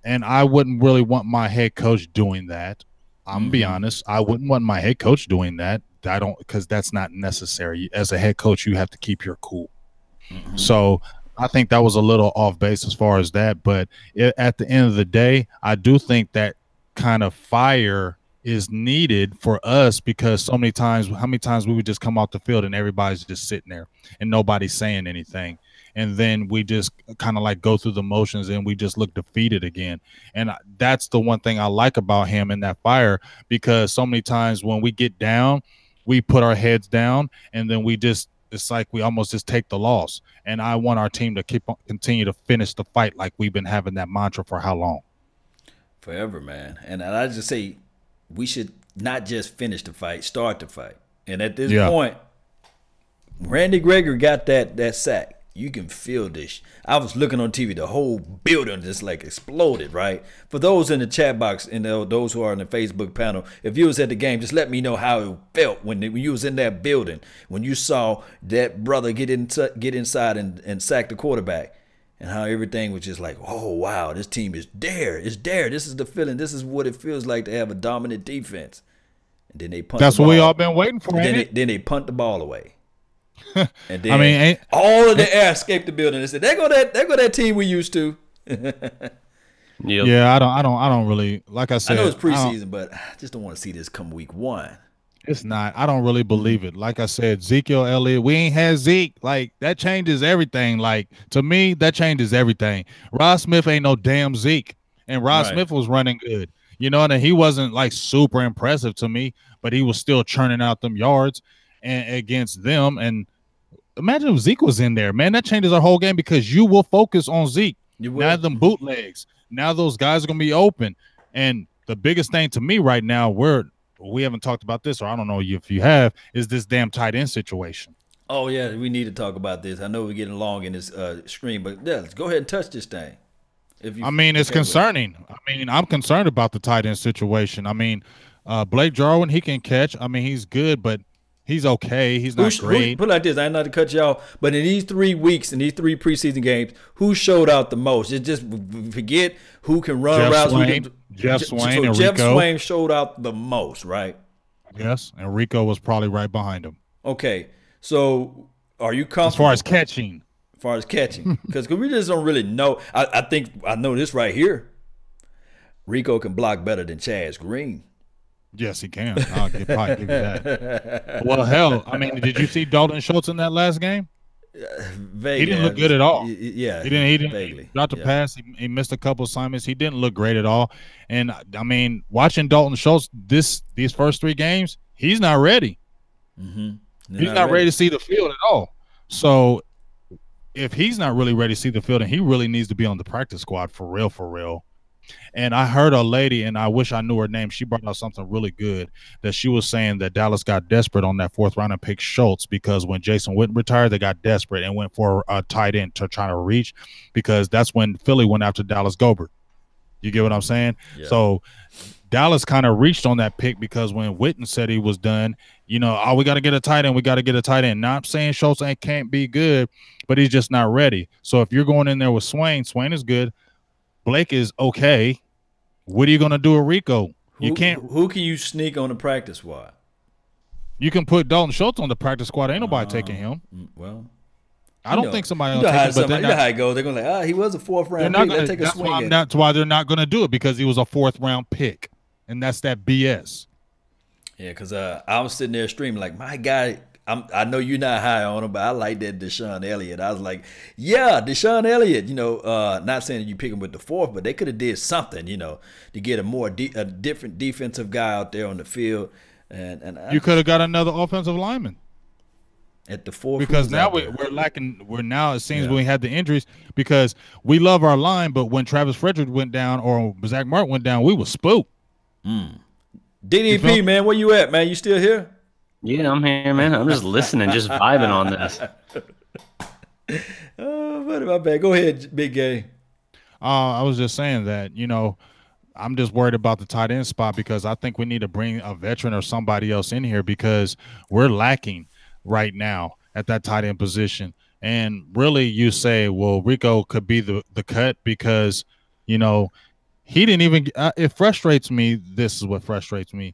And I wouldn't really want my head coach doing that. I'm gonna be honest. I wouldn't want my head coach doing that. Because that's not necessary. As a head coach, you have to keep your cool. So I think that was a little off base as far as that. But at the end of the day, I do think that kind of fire is needed for us because how many times we would just come off the field and everybody's just sitting there and nobody's saying anything. And then we just kind of like go through the motions and we just look defeated again. And that's the one thing I like about him and that fire, because so many times when we get down, we put our heads down and then it's like we almost just take the loss. And I want our team to continue to finish the fight like we've been having that mantra for how long? Forever, man. And I just say we should not just finish the fight, start the fight. And at this point, Randy Gregory got that sack. You can feel this. I was looking on TV, the whole building just like exploded, right? For those in the chat box and those who are in the Facebook panel, if you was at the game, just let me know how it felt when you was in that building, when you saw that brother get inside and sack the quarterback, and how everything was just like, oh, wow, this team is there. It's there. This is the feeling. This is what it feels like to have a dominant defense. And then they punt That's the ball. What we all been waiting for, then they punt the ball away. And then all of the air escaped the building. They said, there go that team we used to. Yeah, I don't really, like I said. I know it's preseason, but I just don't want to see this come week one. It's not. I don't really believe it. Like I said, Ezekiel Elliott, we ain't had Zeke. Like, that changes everything. Like, to me, that changes everything. Rod Smith ain't no damn Zeke. And Rod Smith was running good. You know, and he wasn't, like, super impressive to me, but he was still churning out them yards and against them. And imagine if Zeke was in there. Man, that changes our whole game because you will focus on Zeke. Now them bootlegs. Now those guys are going to be open. And the biggest thing to me right now, we're we haven't talked about this, or I don't know if you have, is this damn tight end situation. Oh yeah, we need to talk about this. I know we're getting long in this stream, but yeah, let's go ahead and touch this thing. I mean, it's concerning. I mean, I'm concerned about the tight end situation. I mean, Blake Jarwin, he can catch. I mean, he's good, but he's okay. He's not great. Put it like this, I ain't not to cut y'all, but in these 3 weeks, in these 3 preseason games, who showed out the most? It's just forget who can run routes. Jeff Swain and Jeff Rico. Swain showed out the most, right? Yes, and Rico was probably right behind him. Okay, so are you comfortable? As far as catching. Because we just don't really know. I think I know this right here. Rico can block better than Chaz Green. Yes, he can. I'll probably give you that. Well, hell, I mean, did you see Dalton Schultz in that last game? Vaguely, he didn't look good at all. Yeah, he didn't. Vaguely. He dropped the pass. He missed a couple assignments. He didn't look great at all. And I mean, watching Dalton Schultz these first 3 games, he's not ready. He's not ready to see the field at all. So if he's not really ready to see the field, and he really needs to be on the practice squad for real. And I heard a lady, and I wish I knew her name. She brought out something really good, that she was saying that Dallas got desperate on that 4th round and picked Schultz because when Jason Witten retired, they got desperate and went for a tight end to try to reach, because that's when Philly went after Dallas Goedert. You get what I'm saying? Yeah. So Dallas kind of reached on that pick because when Witten said he was done, we got to get a tight end. We got to get a tight end. Not saying Schultz can't be good, but he's just not ready. So if you're going in there with Swain is good. Blake is okay. What are you going to do with Rico? Who can you sneak on the practice squad? You can put Dalton Schultz on the practice squad. Ain't nobody taking him. Well, I don't think somebody will take him. But you know how it goes. They're going to like, he was a 4th round pick. Let's take a swing. That's why they're not going to do it, because he was a 4th round pick, and that's that BS. Yeah, because I was sitting there streaming like, my guy. I know you're not high on him, but I like that Deshaun Elliott. I was like, yeah, Deshaun Elliott, not saying that you pick him with the 4th, but they could have did something, to get a different defensive guy out there on the field. And you could have got another offensive lineman at the 4th, because now we're lacking. It seems when we had the injuries, because we love our line, but when Travis Frederick went down or Zack Martin went down, we were spooked. DDP, man, where you at, man? You still here? Yeah, I'm here, man. I'm just listening, just vibing on this. Oh, what about bad? Go ahead, Big Gay. I was just saying that, I'm just worried about the tight end spot, because I think we need to bring a veteran or somebody else in here, because we're lacking right now at that tight end position. And really, you say, well, Rico could be the cut, because, he didn't even it frustrates me. This is what frustrates me.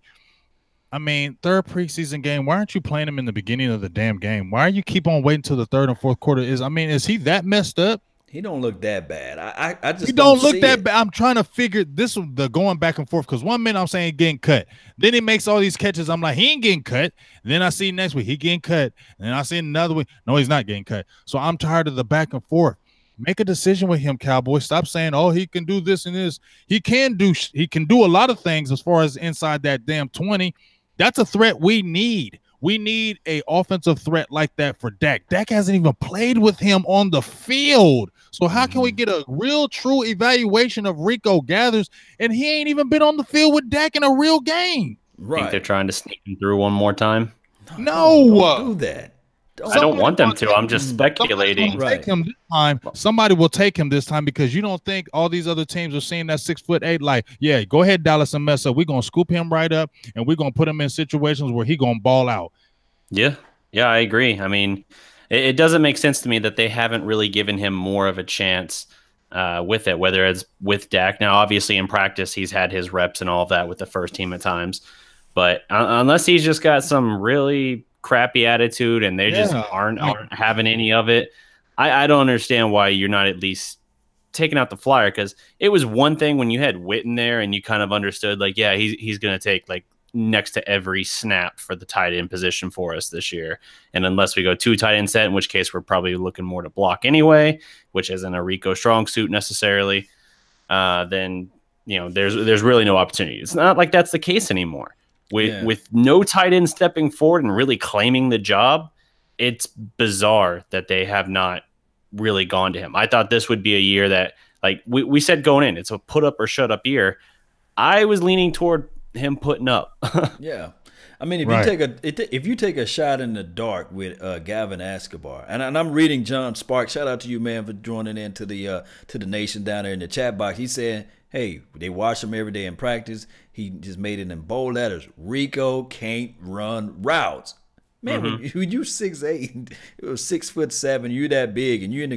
I mean, 3rd preseason game, why aren't you playing him in the beginning of the damn game? Why are you keep on waiting till the 3rd and 4th quarter? Is he that messed up? He don't look that bad. I just he don't look that bad. I'm trying to figure this, the going back and forth, because 1 minute I'm saying getting cut, then he makes all these catches. I'm like, he ain't getting cut. And then I see next week he getting cut, and then I see another week, no, he's not getting cut. So I'm tired of the back and forth. Make a decision with him, Cowboys. Stop saying, oh, he can do this and this. He can do a lot of things as far as inside that damn 20. That's a threat we need. We need a offensive threat like that for Dak. Dak hasn't even played with him on the field. So how can we get a real, true evaluation of Rico Gathers, and he ain't even been on the field with Dak in a real game? Right. Think they're trying to sneak him through one more time? No. Don't do that. I don't want them to. I'm just speculating. Take him this time. Somebody will take him this time, because you don't think all these other teams are seeing that 6'8" like, yeah, go ahead, Dallas, and mess up. We're gonna scoop him right up, and we're gonna put him in situations where he gonna ball out. Yeah, I agree. I mean, it doesn't make sense to me that they haven't really given him more of a chance with it, whether it's with Dak. Now, obviously, in practice, he's had his reps and all of that with the first team at times, but unless he's just got some really crappy attitude and they just aren't having any of it, I don't understand why you're not at least taking out the flyer, because it was one thing when you had Witten there and you kind of understood, like, yeah, he's going to take like next to every snap for the tight end position for us this year. And unless we go 2 tight end set, in which case we're probably looking more to block anyway, which isn't a Rico strong suit necessarily, then, there's really no opportunity. It's not like that's the case anymore. With no tight end stepping forward and really claiming the job, it's bizarre that they have not really gone to him. I thought this would be a year that, like we said going in, it's a put up or shut up year. I was leaning toward him putting up. Yeah. I mean, if you take a shot in the dark with Gavin Escobar, and I'm reading John Sparks. Shout out to you, man, for joining in to the nation down there in the chat box. He said, "Hey, they watch him every day in practice. He just made it in bold letters. Rico can't run routes." Man, when you 6'8", 6'7", you that big, and you're in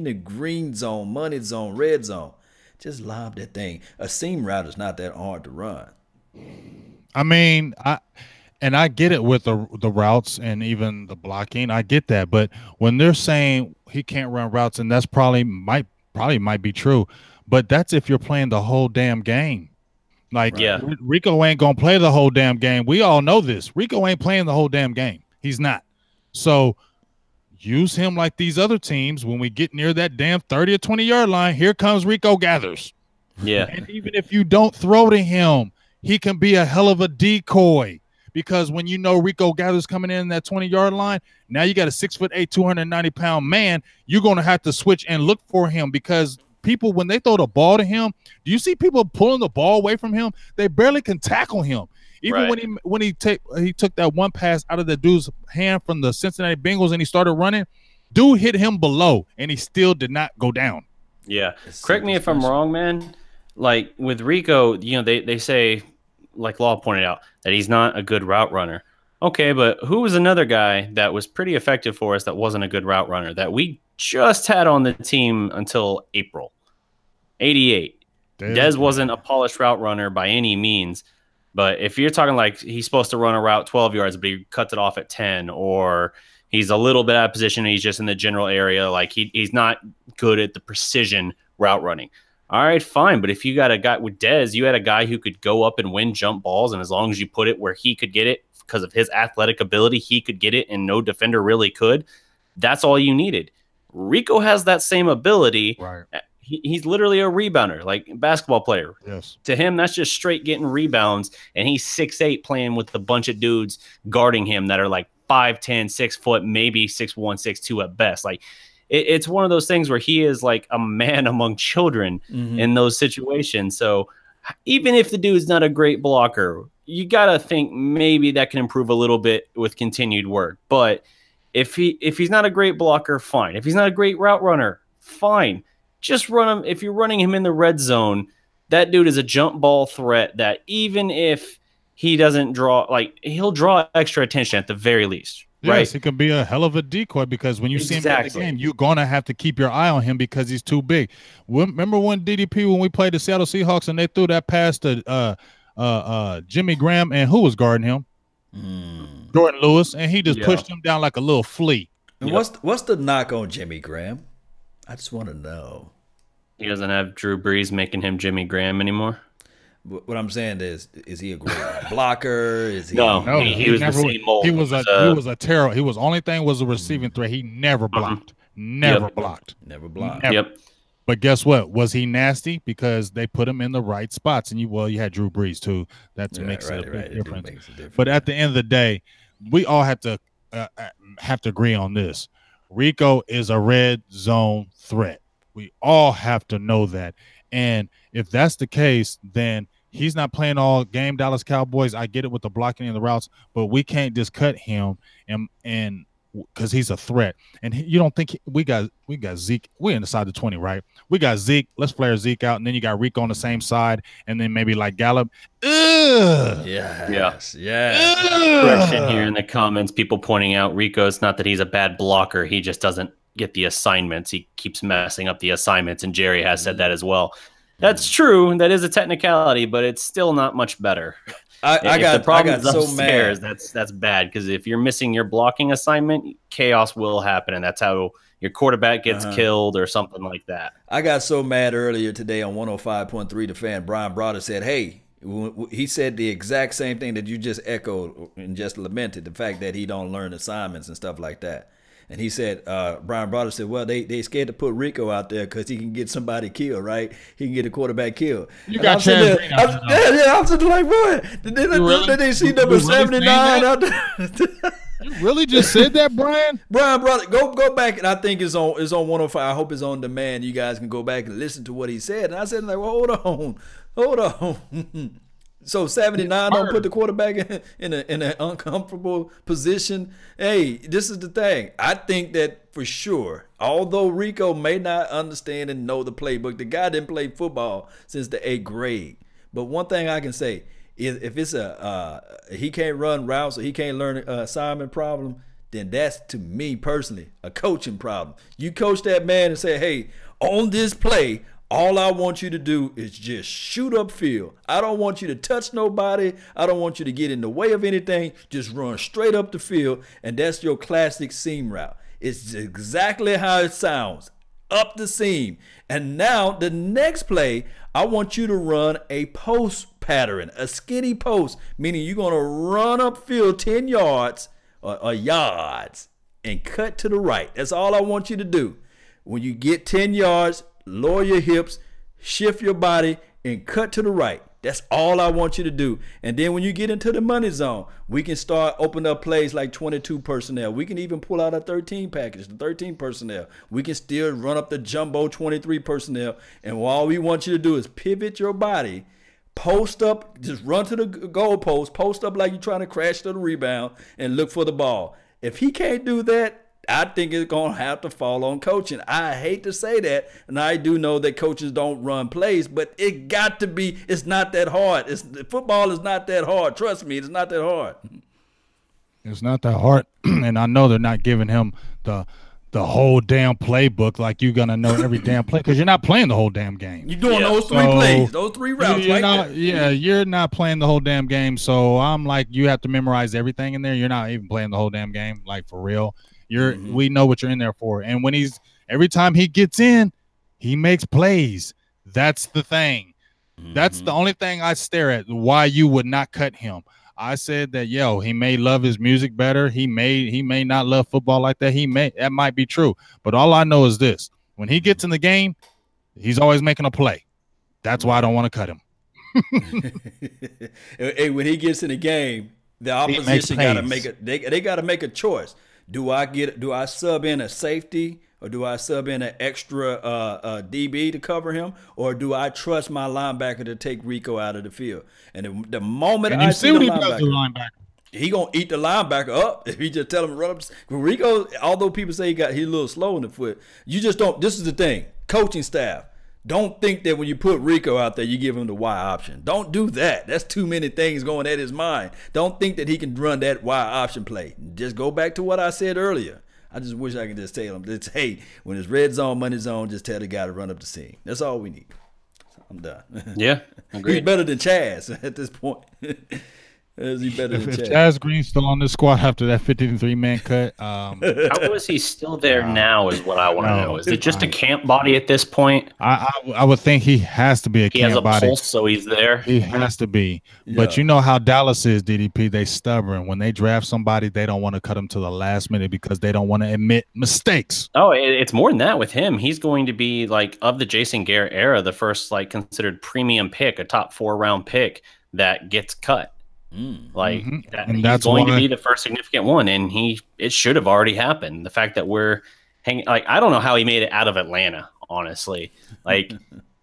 the green zone, money zone, red zone, just lob that thing. A seam route is not that hard to run. I mean, I get it with the routes and even the blocking. I get that, but when they're saying he can't run routes, and that's probably might be true, but that's if you're playing the whole damn game. Like, Rico ain't gonna play the whole damn game. We all know this. Rico ain't playing the whole damn game. He's not. So use him like these other teams. When we get near that damn 30 or 20-yard line, here comes Rico Gathers. Yeah. And even if you don't throw to him, he can be a hell of a decoy, because when you know Rico Gathers coming in that 20-yard line, now you got a 6'8", 290-pound man. You're going to have to switch and look for him, because people, when they throw the ball to him, do you see people pulling the ball away from him? They barely can tackle him. Even when he took that one pass out of the dude's hand from the Cincinnati Bengals and he started running, dude hit him below and he still did not go down. Yeah. Correct me if I'm wrong, man. Like with Rico, they say, like Law pointed out, that he's not a good route runner. Okay, but who was another guy that was pretty effective for us that wasn't a good route runner that we just had on the team until April? 88. Dez wasn't a polished route runner by any means, but if you're talking like he's supposed to run a route 12 yards, but he cuts it off at 10, or he's a little bit out of position and he's just in the general area, like he's not good at the precision route running. All right, fine. But if you got a guy with Dez, you had a guy who could go up and win jump balls, and as long as you put it where he could get it because of his athletic ability, he could get it and no defender really could. That's all you needed. Rico has that same ability. Right. He's literally a rebounder, like a basketball player. Yes. To him, that's just straight getting rebounds, and he's 6'8", playing with a bunch of dudes guarding him that are like 5'10", 6 foot, maybe 6'1", 6'2" at best. Like, it's one of those things where he is like a man among children in those situations. So even if the dude's not a great blocker, you got to think maybe that can improve a little bit with continued work. But if he's not a great blocker, fine. If he's not a great route runner, fine. Just run him. If you're running him in the red zone, that dude is a jump ball threat that even if he doesn't draw, like, he'll draw extra attention at the very least. Yes, right? He can be a hell of a decoy, because when you see him in the game, you're going to have to keep your eye on him because he's too big. Remember when DDP, when we played the Seattle Seahawks and they threw that pass to Jimmy Graham, and who was guarding him? Jordan Lewis, and he just pushed him down like a little flea. And what's the knock on Jimmy Graham? I just want to know. He doesn't have Drew Brees making him Jimmy Graham anymore. What I'm saying is he a great blocker? Is he? No, he was never, the same mold. He was a terror. He was only thing was a receiving threat. He never blocked. Never blocked. Never blocked. Never. Yep. But guess what? Was he nasty? Because they put him in the right spots, and you had Drew Brees too. That makes a big difference. But at the end of the day, we all have to agree on this. Rico is a red zone threat. We all have to know that. And if that's the case, then he's not playing all game, Dallas Cowboys. I get it with the blocking and the routes, but we can't just cut him and because he's a threat. And you don't think we got Zeke? We're inside the 20, right? We got Zeke. Let's flare Zeke out, and then you got Rico on the same side, and then maybe like Gallup. Yes. Correction here in the comments, people pointing out Rico. It's not that he's a bad blocker; he just doesn't get the assignments. He keeps messing up the assignments, and Jerry has said that as well. That's true. That is a technicality, but it's still not much better. I got so mad. That's bad, because if you're missing your blocking assignment, chaos will happen, and that's how your quarterback gets killed or something like that. I got so mad earlier today on 105.3. The fan Brian Broder said, "Hey," he said the exact same thing that you just echoed and just lamented, the fact that he don't learn assignments and stuff like that. And he said, Brian Broder said, well, they scared to put Rico out there because he can get somebody killed, right? He can get a quarterback killed. You got Chad Green out there. Yeah, I'm sitting like, boy, did they see number 79 out there? You really just said that, Brian? Brian Broder, go back, and I think it's on 105. I hope it's on demand. You guys can go back and listen to what he said. And I said, like, well, hold on. So 79 don't put the quarterback in an uncomfortable position. Hey, this is the thing. I think that for sure, although Rico may not understand and know the playbook, the guy didn't play football since the 8th grade. But one thing I can say is if it's he can't run routes or he can't learn an assignment problem, then that's, to me personally, a coaching problem. You coach that man and say, hey, on this play, all I want you to do is just shoot upfield. I don't want you to touch nobody. I don't want you to get in the way of anything. Just run straight up the field, and that's your classic seam route. It's exactly how it sounds, up the seam. And now the next play, I want you to run a post pattern, a skinny post, meaning you're going to run upfield 10 yards or yards and cut to the right. That's all I want you to do. When you get 10 yards, lower your hips, shift your body, and cut to the right. That's all I want you to do. And then when you get into the money zone, we can start opening up plays like 22 personnel. We can even pull out a 13 package, the 13 personnel. We can still run up the jumbo 23 personnel. And all we want you to do is pivot your body, post up, just run to the goal post, post up like you're trying to crash to the rebound, and look for the ball. If he can't do that, I think it's going to have to fall on coaching. I hate to say that, and I do know that coaches don't run plays, but it got to be. It's not that hard. Football is not that hard. Trust me, it's not that hard. It's not that hard, and I know they're not giving him the whole damn playbook like you're going to know every damn play because you're not playing the whole damn game. You're doing those three plays, those three routes right there. Yeah, you're not playing the whole damn game, so I'm like, you have to memorize everything in there. You're not even playing the whole damn game, like for real. We know what you're in there for. And when every time he gets in, he makes plays. That's the thing. That's the only thing I stare at, why you would not cut him. I said that, he may love his music better. He may not love football like that. That might be true. But all I know is this. When he gets in the game, he's always making a play. That's why I don't want to cut him. Hey, when he gets in the game, the opposition got to make they got to make a choice. Do I sub in a safety, or do I sub in an extra DB to cover him, or do I trust my linebacker to take Rico out of the field? And the moment I see the linebacker, he gonna eat the linebacker up if he just tell him to run up. Rico, although people say he's a little slow in the foot, you just don't. This is the thing, coaching staff. Don't think that when you put Rico out there, you give him the Y option. Don't do that. That's too many things going at his mind. Don't think that he can run that Y option play. Just go back to what I said earlier. I just wish I could just tell him, hey, when it's red zone, money zone, just tell the guy to run up the seam. That's all we need. I'm done. Yeah, agreed. He's better than Chaz at this point. Is he better than If Chaz Green's still on this squad after that 53-man cut, how is he still there now is what I want to know. Is it just a camp body at this point? I would think he has to be a camp body. He has a pulse, so he's there. He has to be. Yeah. But you know how Dallas is, DDP. They stubborn. When they draft somebody, they don't want to cut them to the last minute because they don't want to admit mistakes. Oh, it's more than that with him. He's going to be, like, of the Jason Garrett era, the first, like, considered premium pick, a top 4-round pick that gets cut. He's going to be the first significant one, and it should have already happened. The fact that we're hanging, like, I don't know how he made it out of Atlanta, honestly. Like,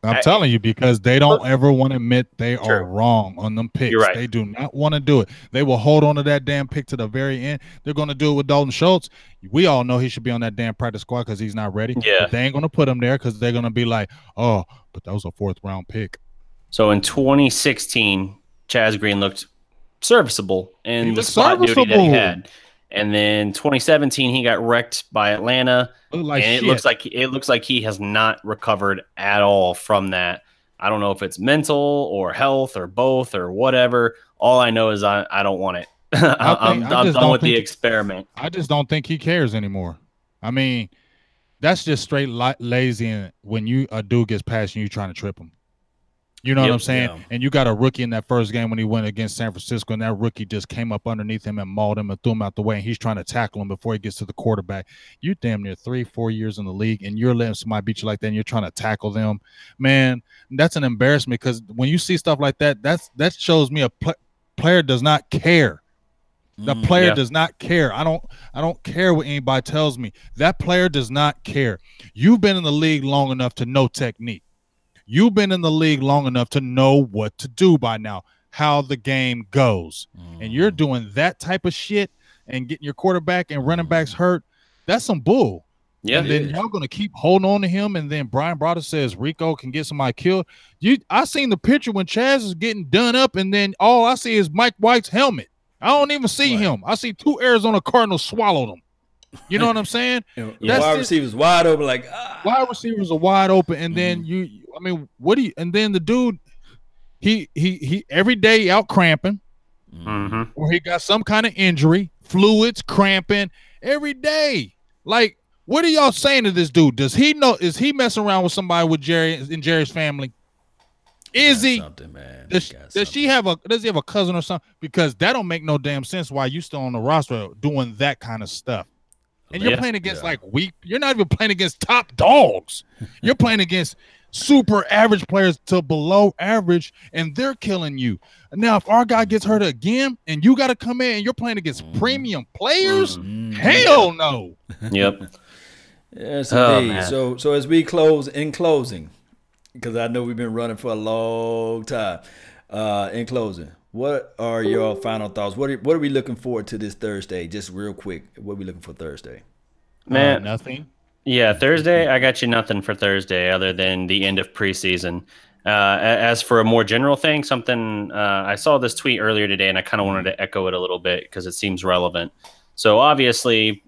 I'm telling you, because they don't ever want to admit they are wrong on them picks. You're right. They do not want to do it. They will hold on to that damn pick to the very end. They're going to do it with Dalton Schultz. We all know he should be on that damn practice squad because he's not ready. Yeah. But they ain't going to put him there because they're going to be like, oh, but that was a 4th-round pick. So in 2016, Chaz Green looked serviceable in the spot duty that he had, and then 2017 he got wrecked by Atlanta, and it looks like he has not recovered at all from that. I don't know if it's mental or health or both or whatever. All I know is I don't want it. I'm done with the experiment. I just don't think he cares anymore. I mean, that's just straight lazy. And when a dude gets past you, trying to trip him. You know what I'm saying? Yeah. And you got a rookie in that first game when he went against San Francisco, and that rookie just came up underneath him and mauled him and threw him out the way, and he's trying to tackle him before he gets to the quarterback. You damn near 3-4 years in the league, and you're letting somebody beat you like that, and you're trying to tackle them. Man, that's an embarrassment because when you see stuff like that, that shows me a player does not care. The player does not care. I don't care what anybody tells me. That player does not care. You've been in the league long enough to know technique. You've been in the league long enough to know what to do by now. how the game goes. And you're doing that type of shit and getting your quarterback and running backs hurt. That's some bull. Yeah. And then y'all gonna keep holding on to him. And then Brian Broder says Rico can get somebody killed. I seen the picture when Chaz is getting done up, and then all I see is Mike White's helmet. I don't even see him. I see 2 Arizona Cardinals swallowed him. You know what I'm saying? Wide receivers wide open, like wide receivers are wide open, and then and then the dude, he every day out cramping, or he got some kind of injury, fluids, cramping every day. Like, what are y'all saying to this dude? Does he know? Is he messing around with somebody with Jerry's family? Is he? Man. Does he have a cousin or something? Because that don't make no damn sense. Why you still on the roster doing that kind of stuff? And you're playing against like weak. You're not even playing against top dogs. You're playing against super average players to below average, and they're killing you. Now, if our guy gets hurt again, and you got to come in, and you're playing against premium players, hell no. Yep. Yes, indeed. So as we close, in closing, because I know we've been running for a long time. In closing, what are your final thoughts? What are we looking forward to this Thursday? Just real quick, what are we looking for Thursday? Man, nothing. Yeah, Thursday, I got you nothing for Thursday other than the end of preseason. As for a more general thing, something I saw this tweet earlier today, and I kind of wanted to echo it a little bit because it seems relevant. So obviously,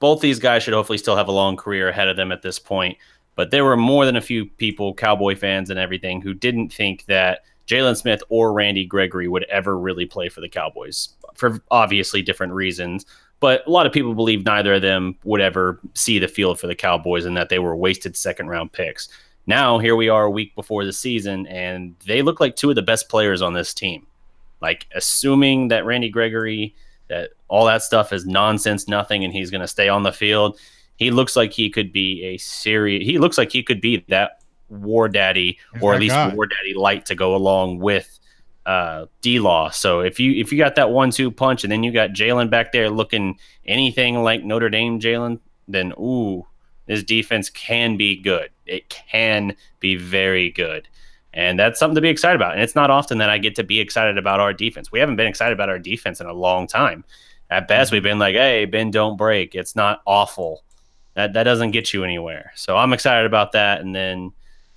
both these guys should hopefully still have a long career ahead of them at this point. But there were more than a few people, Cowboy fans and everything, who didn't think that Jalen Smith or Randy Gregory would ever really play for the Cowboys for obviously different reasons. But a lot of people believe neither of them would ever see the field for the Cowboys and that they were wasted second-round picks. Now, here we are a week before the season, and they look like 2 of the best players on this team. Like, assuming that Randy Gregory, that all that stuff is nonsense, nothing, and he's going to stay on the field, he looks like he could be he looks like he could be that war daddy, or at least war daddy light to go along with D-Law. So if you got that 1-2 punch, and then you got Jalen back there looking anything like Notre Dame Jalen, then this defense can be good. It can be very good. And that's something to be excited about. And it's not often that I get to be excited about our defense. We haven't been excited about our defense in a long time. At best, we've been like, hey, bend, don't break. It's not awful. That doesn't get you anywhere. So I'm excited about that. And then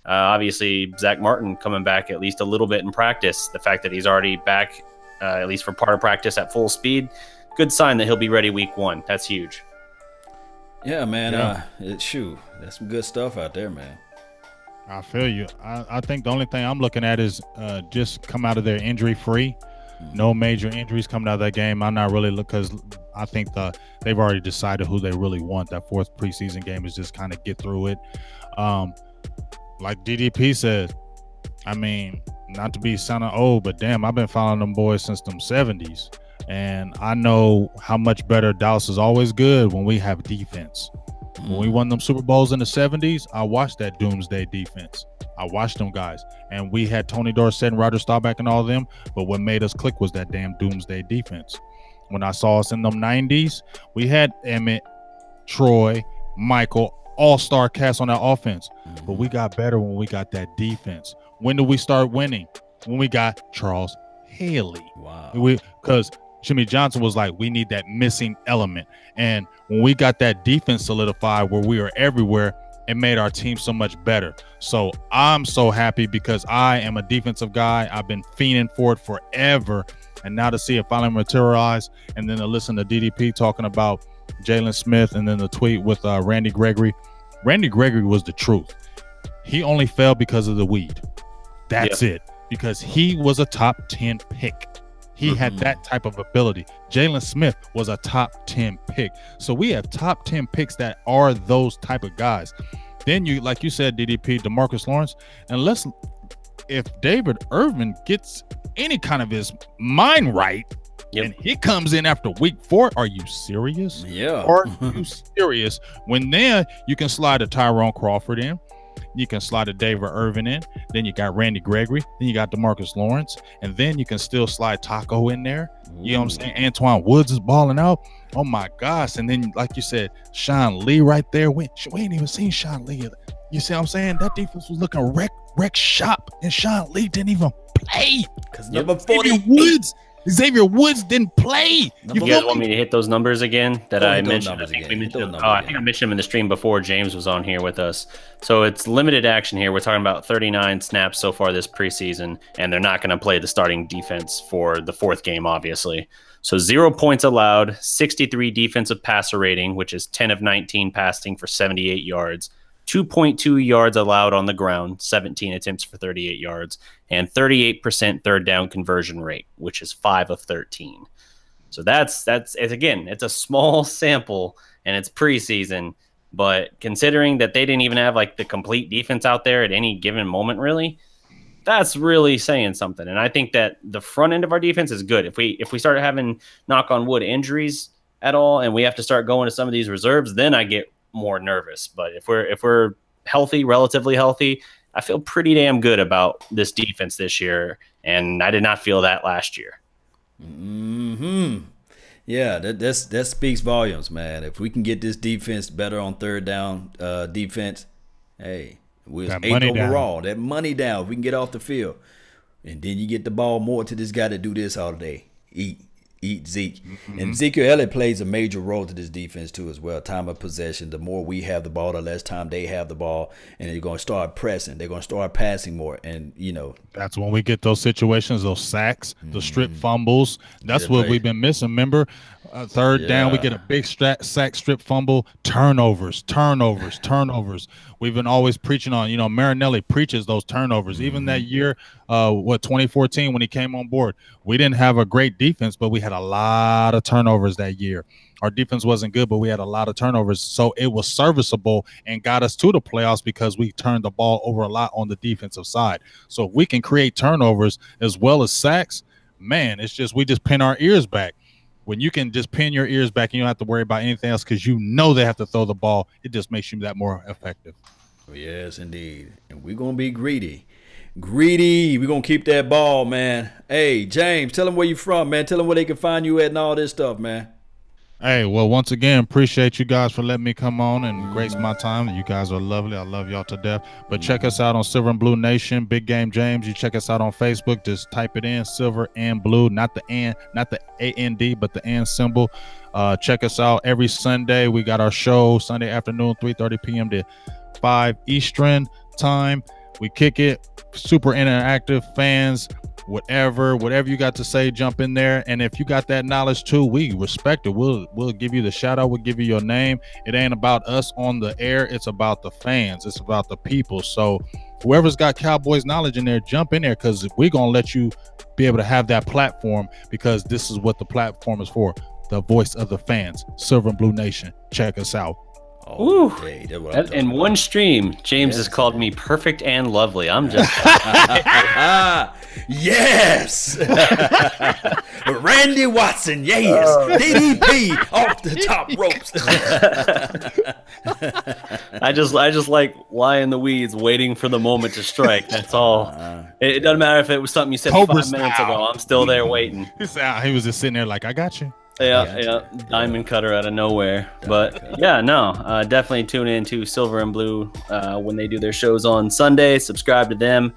obviously Zack Martin coming back at least a little bit in practice. The fact that he's already back, at least for part of practice at full speed, good sign that he'll be ready week 1. That's huge. Yeah, man. Shoot, that's some good stuff out there, man. I feel you. I think the only thing I'm looking at is just come out of there injury-free. No major injuries coming out of that game. I'm not really because I think they've already decided who they really want. That 4th preseason game is just kind of get through it. Like DDP said, I mean, not to be sounding old, but damn, I've been following them boys since them 70s. And I know how much better Dallas is always good when we have defense. When we won them Super Bowls in the 70s, I watched that doomsday defense. I watched them guys. And we had Tony Dorsett and Roger Staubach and all of them. But what made us click was that damn doomsday defense. When I saw us in them 90s, we had Emmett, Troy, Michael, all-star cast on that offense. But we got better when we got that defense. When did we start winning? When we got Charles Haley. Wow. Because Jimmy Johnson was like, we need that missing element. And when we got that defense solidified where we were everywhere, it made our team so much better. So I'm so happy because I am a defensive guy. I've been fiending for it forever. And now to see it finally materialize, and then to listen to DDP talking about Jalen Smith, and then the tweet with Randy Gregory. Randy Gregory was the truth. He only fell because of the weed. That's it. Because he was a top 10 pick. He had that type of ability. Jalen Smith was a top 10 pick. So we have top 10 picks that are those type of guys. Then you, like you said, DDP, DeMarcus Lawrence, and if David Irvin gets any kind of his mind right, and he comes in after week 4, are you serious? Yeah. Are you serious? When then you can slide a Tyrone Crawford in. You can slide a David Irvin in. Then you got Randy Gregory. Then you got DeMarcus Lawrence. And then you can still slide Taco in there. You know what I'm saying? Antoine Woods is balling out. Oh, my gosh. And then, like you said, Sean Lee right there. We ain't even seen Sean Lee. You see what I'm saying? That defense was looking Rex Shop and Sean Lee didn't even play. Because number 40, Xavier Woods didn't play. You guys want me to hit those numbers again that I mentioned? I think I mentioned them in the stream before James was on here with us. So it's limited action here. We're talking about 39 snaps so far this preseason, and they're not going to play the starting defense for the 4th game, obviously. So 0 points allowed, 63 defensive passer rating, which is 10 of 19 passing for 78 yards. 2.2 yards allowed on the ground, 17 attempts for 38 yards, and 38% third down conversion rate, which is 5 of 13. So that's again, it's a small sample and it's preseason, but considering that they didn't even have like the complete defense out there at any given moment, really, that's really saying something. And I think that the front end of our defense is good. If we start having, knock on wood, injuries at all, and we have to start going to some of these reserves, then I get more nervous. But if we're healthy, relatively healthy, I feel pretty damn good about this defense this year, and I did not feel that last year. Yeah, that speaks volumes, man. If we can get this defense better on third down defense, hey, we're 8th overall. That money down. If we can get off the field, and then you get the ball more to this guy to do this all day. Eat Zeke. And Ezekiel Elliott plays a major role to this defense too as well. Time of possession. The more we have the ball, the less time they have the ball. And they're going to start pressing. They're going to start passing more. And, you know. That's when we get those situations, those sacks, the strip fumbles. That's what we've been missing. Remember, third down, we get a big sack, strip fumble, turnovers. We've been always preaching on, you know, Marinelli preaches those turnovers. Even that year, 2014 when he came on board, we didn't have a great defense, but we had a lot of turnovers that year. Our defense wasn't good, but we had a lot of turnovers. So it was serviceable and got us to the playoffs because we turned the ball over a lot on the defensive side. So if we can create turnovers as well as sacks, man, it's just we just pin our ears back. When you can just pin your ears back and you don't have to worry about anything else because you know they have to throw the ball, it just makes you that more effective. Yes, indeed. And we're going to be greedy. We're going to keep that ball, man. Hey, James, tell them where you from, man. Tell them where they can find you at and all this stuff, man. Hey, well, once again, appreciate you guys for letting me come on and grace my time. You guys are lovely. I love y'all to death. But check us out on Silver and Blue Nation, Big Game James. You check us out on Facebook. Just type it in, Silver and Blue, not the A-N-D, but the and symbol. Check us out every Sunday. We got our show Sunday afternoon, 3:30 p.m. to 5 Eastern time. We kick it, super interactive, fans. Whatever you got to say, jump in there. And if you got that knowledge too, we respect it. We'll give you the shout out. We'll give you your name. It ain't about us on the air. It's about the fans. It's about the people. So whoever's got Cowboys knowledge in there, jump in there, because we're going to let you be able to have that platform, because this is what the platform is for. The voice of the fans. Silver and Blue Nation. Check us out. Ooh, in one stream, James has called me perfect and lovely. I'm just yes, Randy Watson, yes, DDP off the top ropes. I just like lie in the weeds, waiting for the moment to strike. That's all. It doesn't matter if it was something you said Cobra 5 minutes ago. I'm still there waiting. He was just sitting there like, I got you. Yeah, diamond cutter out of nowhere. But yeah, no, definitely tune in to Silver and Blue when they do their shows on Sunday. Subscribe to them.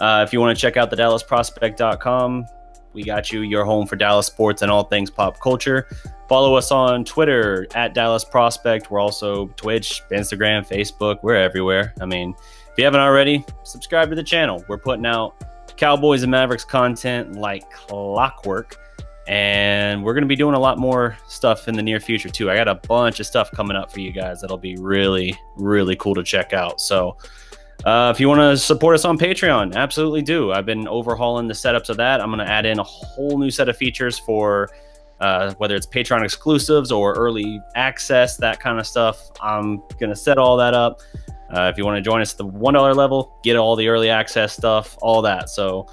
If you want to check out the DallasProspect.com, we got you, your home for Dallas sports and all things pop culture. Follow us on Twitter at Dallas Prospect. We're also Twitch, Instagram, Facebook. We're everywhere. I mean, if you haven't already, subscribe to the channel. We're putting out Cowboys and Mavericks content like clockwork. And we're going to be doing a lot more stuff in the near future too. I got a bunch of stuff coming up for you guys that'll be really, really cool to check out. So if you want to support us on Patreon, absolutely do. I've been overhauling the setups of that. I'm going to add in a whole new set of features for whether it's Patreon exclusives or early access, that kind of stuff. I'm going to set all that up. If you want to join us at the $1 level, get all the early access stuff, all that. So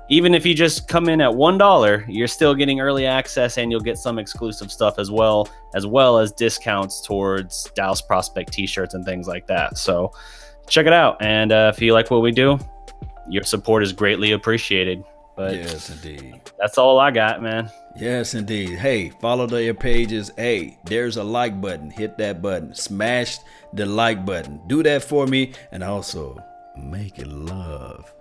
even if you just come in at $1, you're still getting early access, and you'll get some exclusive stuff as well as discounts towards Dallas Prospect t-shirts and things like that. So check it out. And if you like what we do, your support is greatly appreciated. But yes, indeed. That's all I got, man. Yes, indeed. Hey, follow their pages. Hey, there's a like button. Hit that button. Smash the like button. Do that for me. And also, make love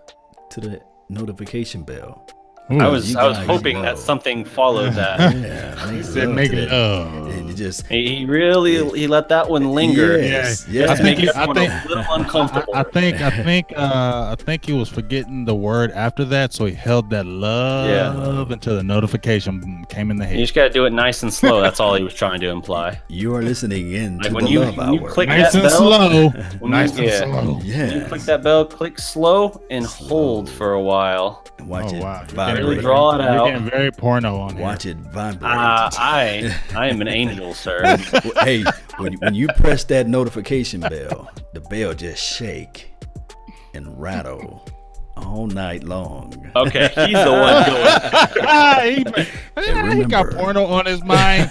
to the notification bell. Ooh, I was guys hoping know. that something followed that. Yeah, He said make to that. love. And you just He really he let that one linger. Yes, Yeah. yes. That's making I everyone think- a little uncomfortable. I think he was forgetting the word after that, so he held that love until the notification came in the You head. just gotta do it nice and slow. That's all he was trying to imply. You are listening in Like to when the you- Love when you Hour. click Nice that and bell. slow. When Nice you- and yeah. slow. Yeah. You click that bell, click slow, and hold for a while. Watch Oh it wow! vibrate. draw it You're out. getting very porno on here. Watch it vibrate. I am an angel, sir. Hey, when you press that notification bell, the bell just shake and rattle all night long. Okay, he's the one going. He got porno on his mind.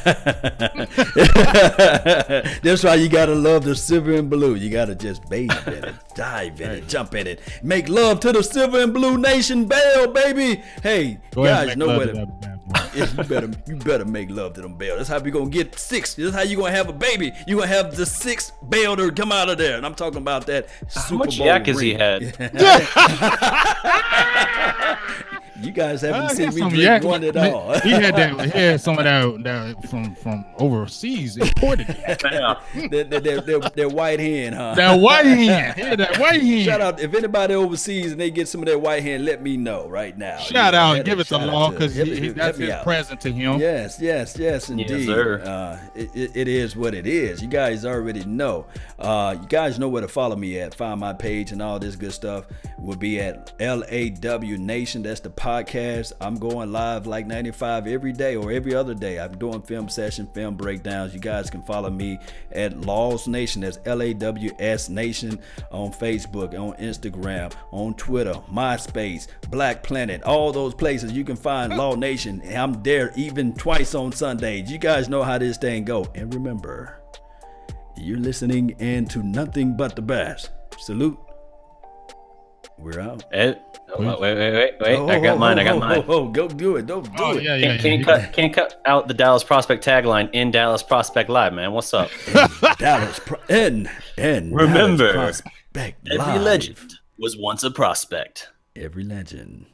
That's why you gotta love the silver and blue. You gotta just bathe in it, dive in it, jump in it, make love to the silver and blue nation bell, baby. Hey, Go ahead and guys, make know love where to to. that bad boy. You better make love to them bells. That's how we gonna get 6. That's how you gonna have a baby. You gonna have the 6th bell to come out of there. And I'm talking about that Super How much Bowl yak has he ring. had? You guys haven't He seen had me some drink yak. one at all. He had some of that from overseas imported. Yeah. Their white hand, huh? That white hand. Yeah, that white hand. Shout out if anybody overseas and they get some of that white hand, let me know right now. Shout out and give it to shout out Law because hit that's me his out. present to him. Yes, indeed. sir. It is what it is. You guys already know. You guys know where to follow me at. Find my page and all this good stuff will be at LAW Nation. That's the podcast. I'm going live like 95 every day or every other day. I'm doing film session, film breakdowns. You guys can follow me at Laws Nation. That's LAWS Nation on Facebook, on Instagram, on Twitter, MySpace, Black Planet, all those places you can find Law Nation. I'm there even twice on Sundays. You guys know how this thing go. And remember, you're listening in to nothing but the best. Salute. We're out. Wait. I got mine. Go do it. Don't do Oh, it. yeah. Can't cut out the Dallas Prospect tagline in Dallas Prospect Live, man. What's up? And Remember, Dallas Prospect Every Live. legend was once a prospect. Every legend.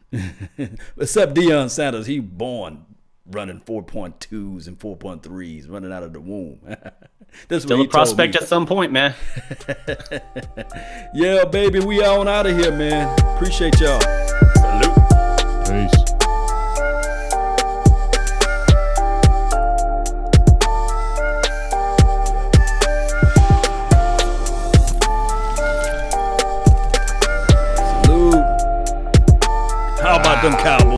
Except Deion Sanders, he born running 4.2s and 4.3s, running out of the womb. That's Still what a he told prospect me. at some point, man. Yeah, baby, we on out of here, man. Appreciate y'all. Peace. Salute. How about them Cowboys?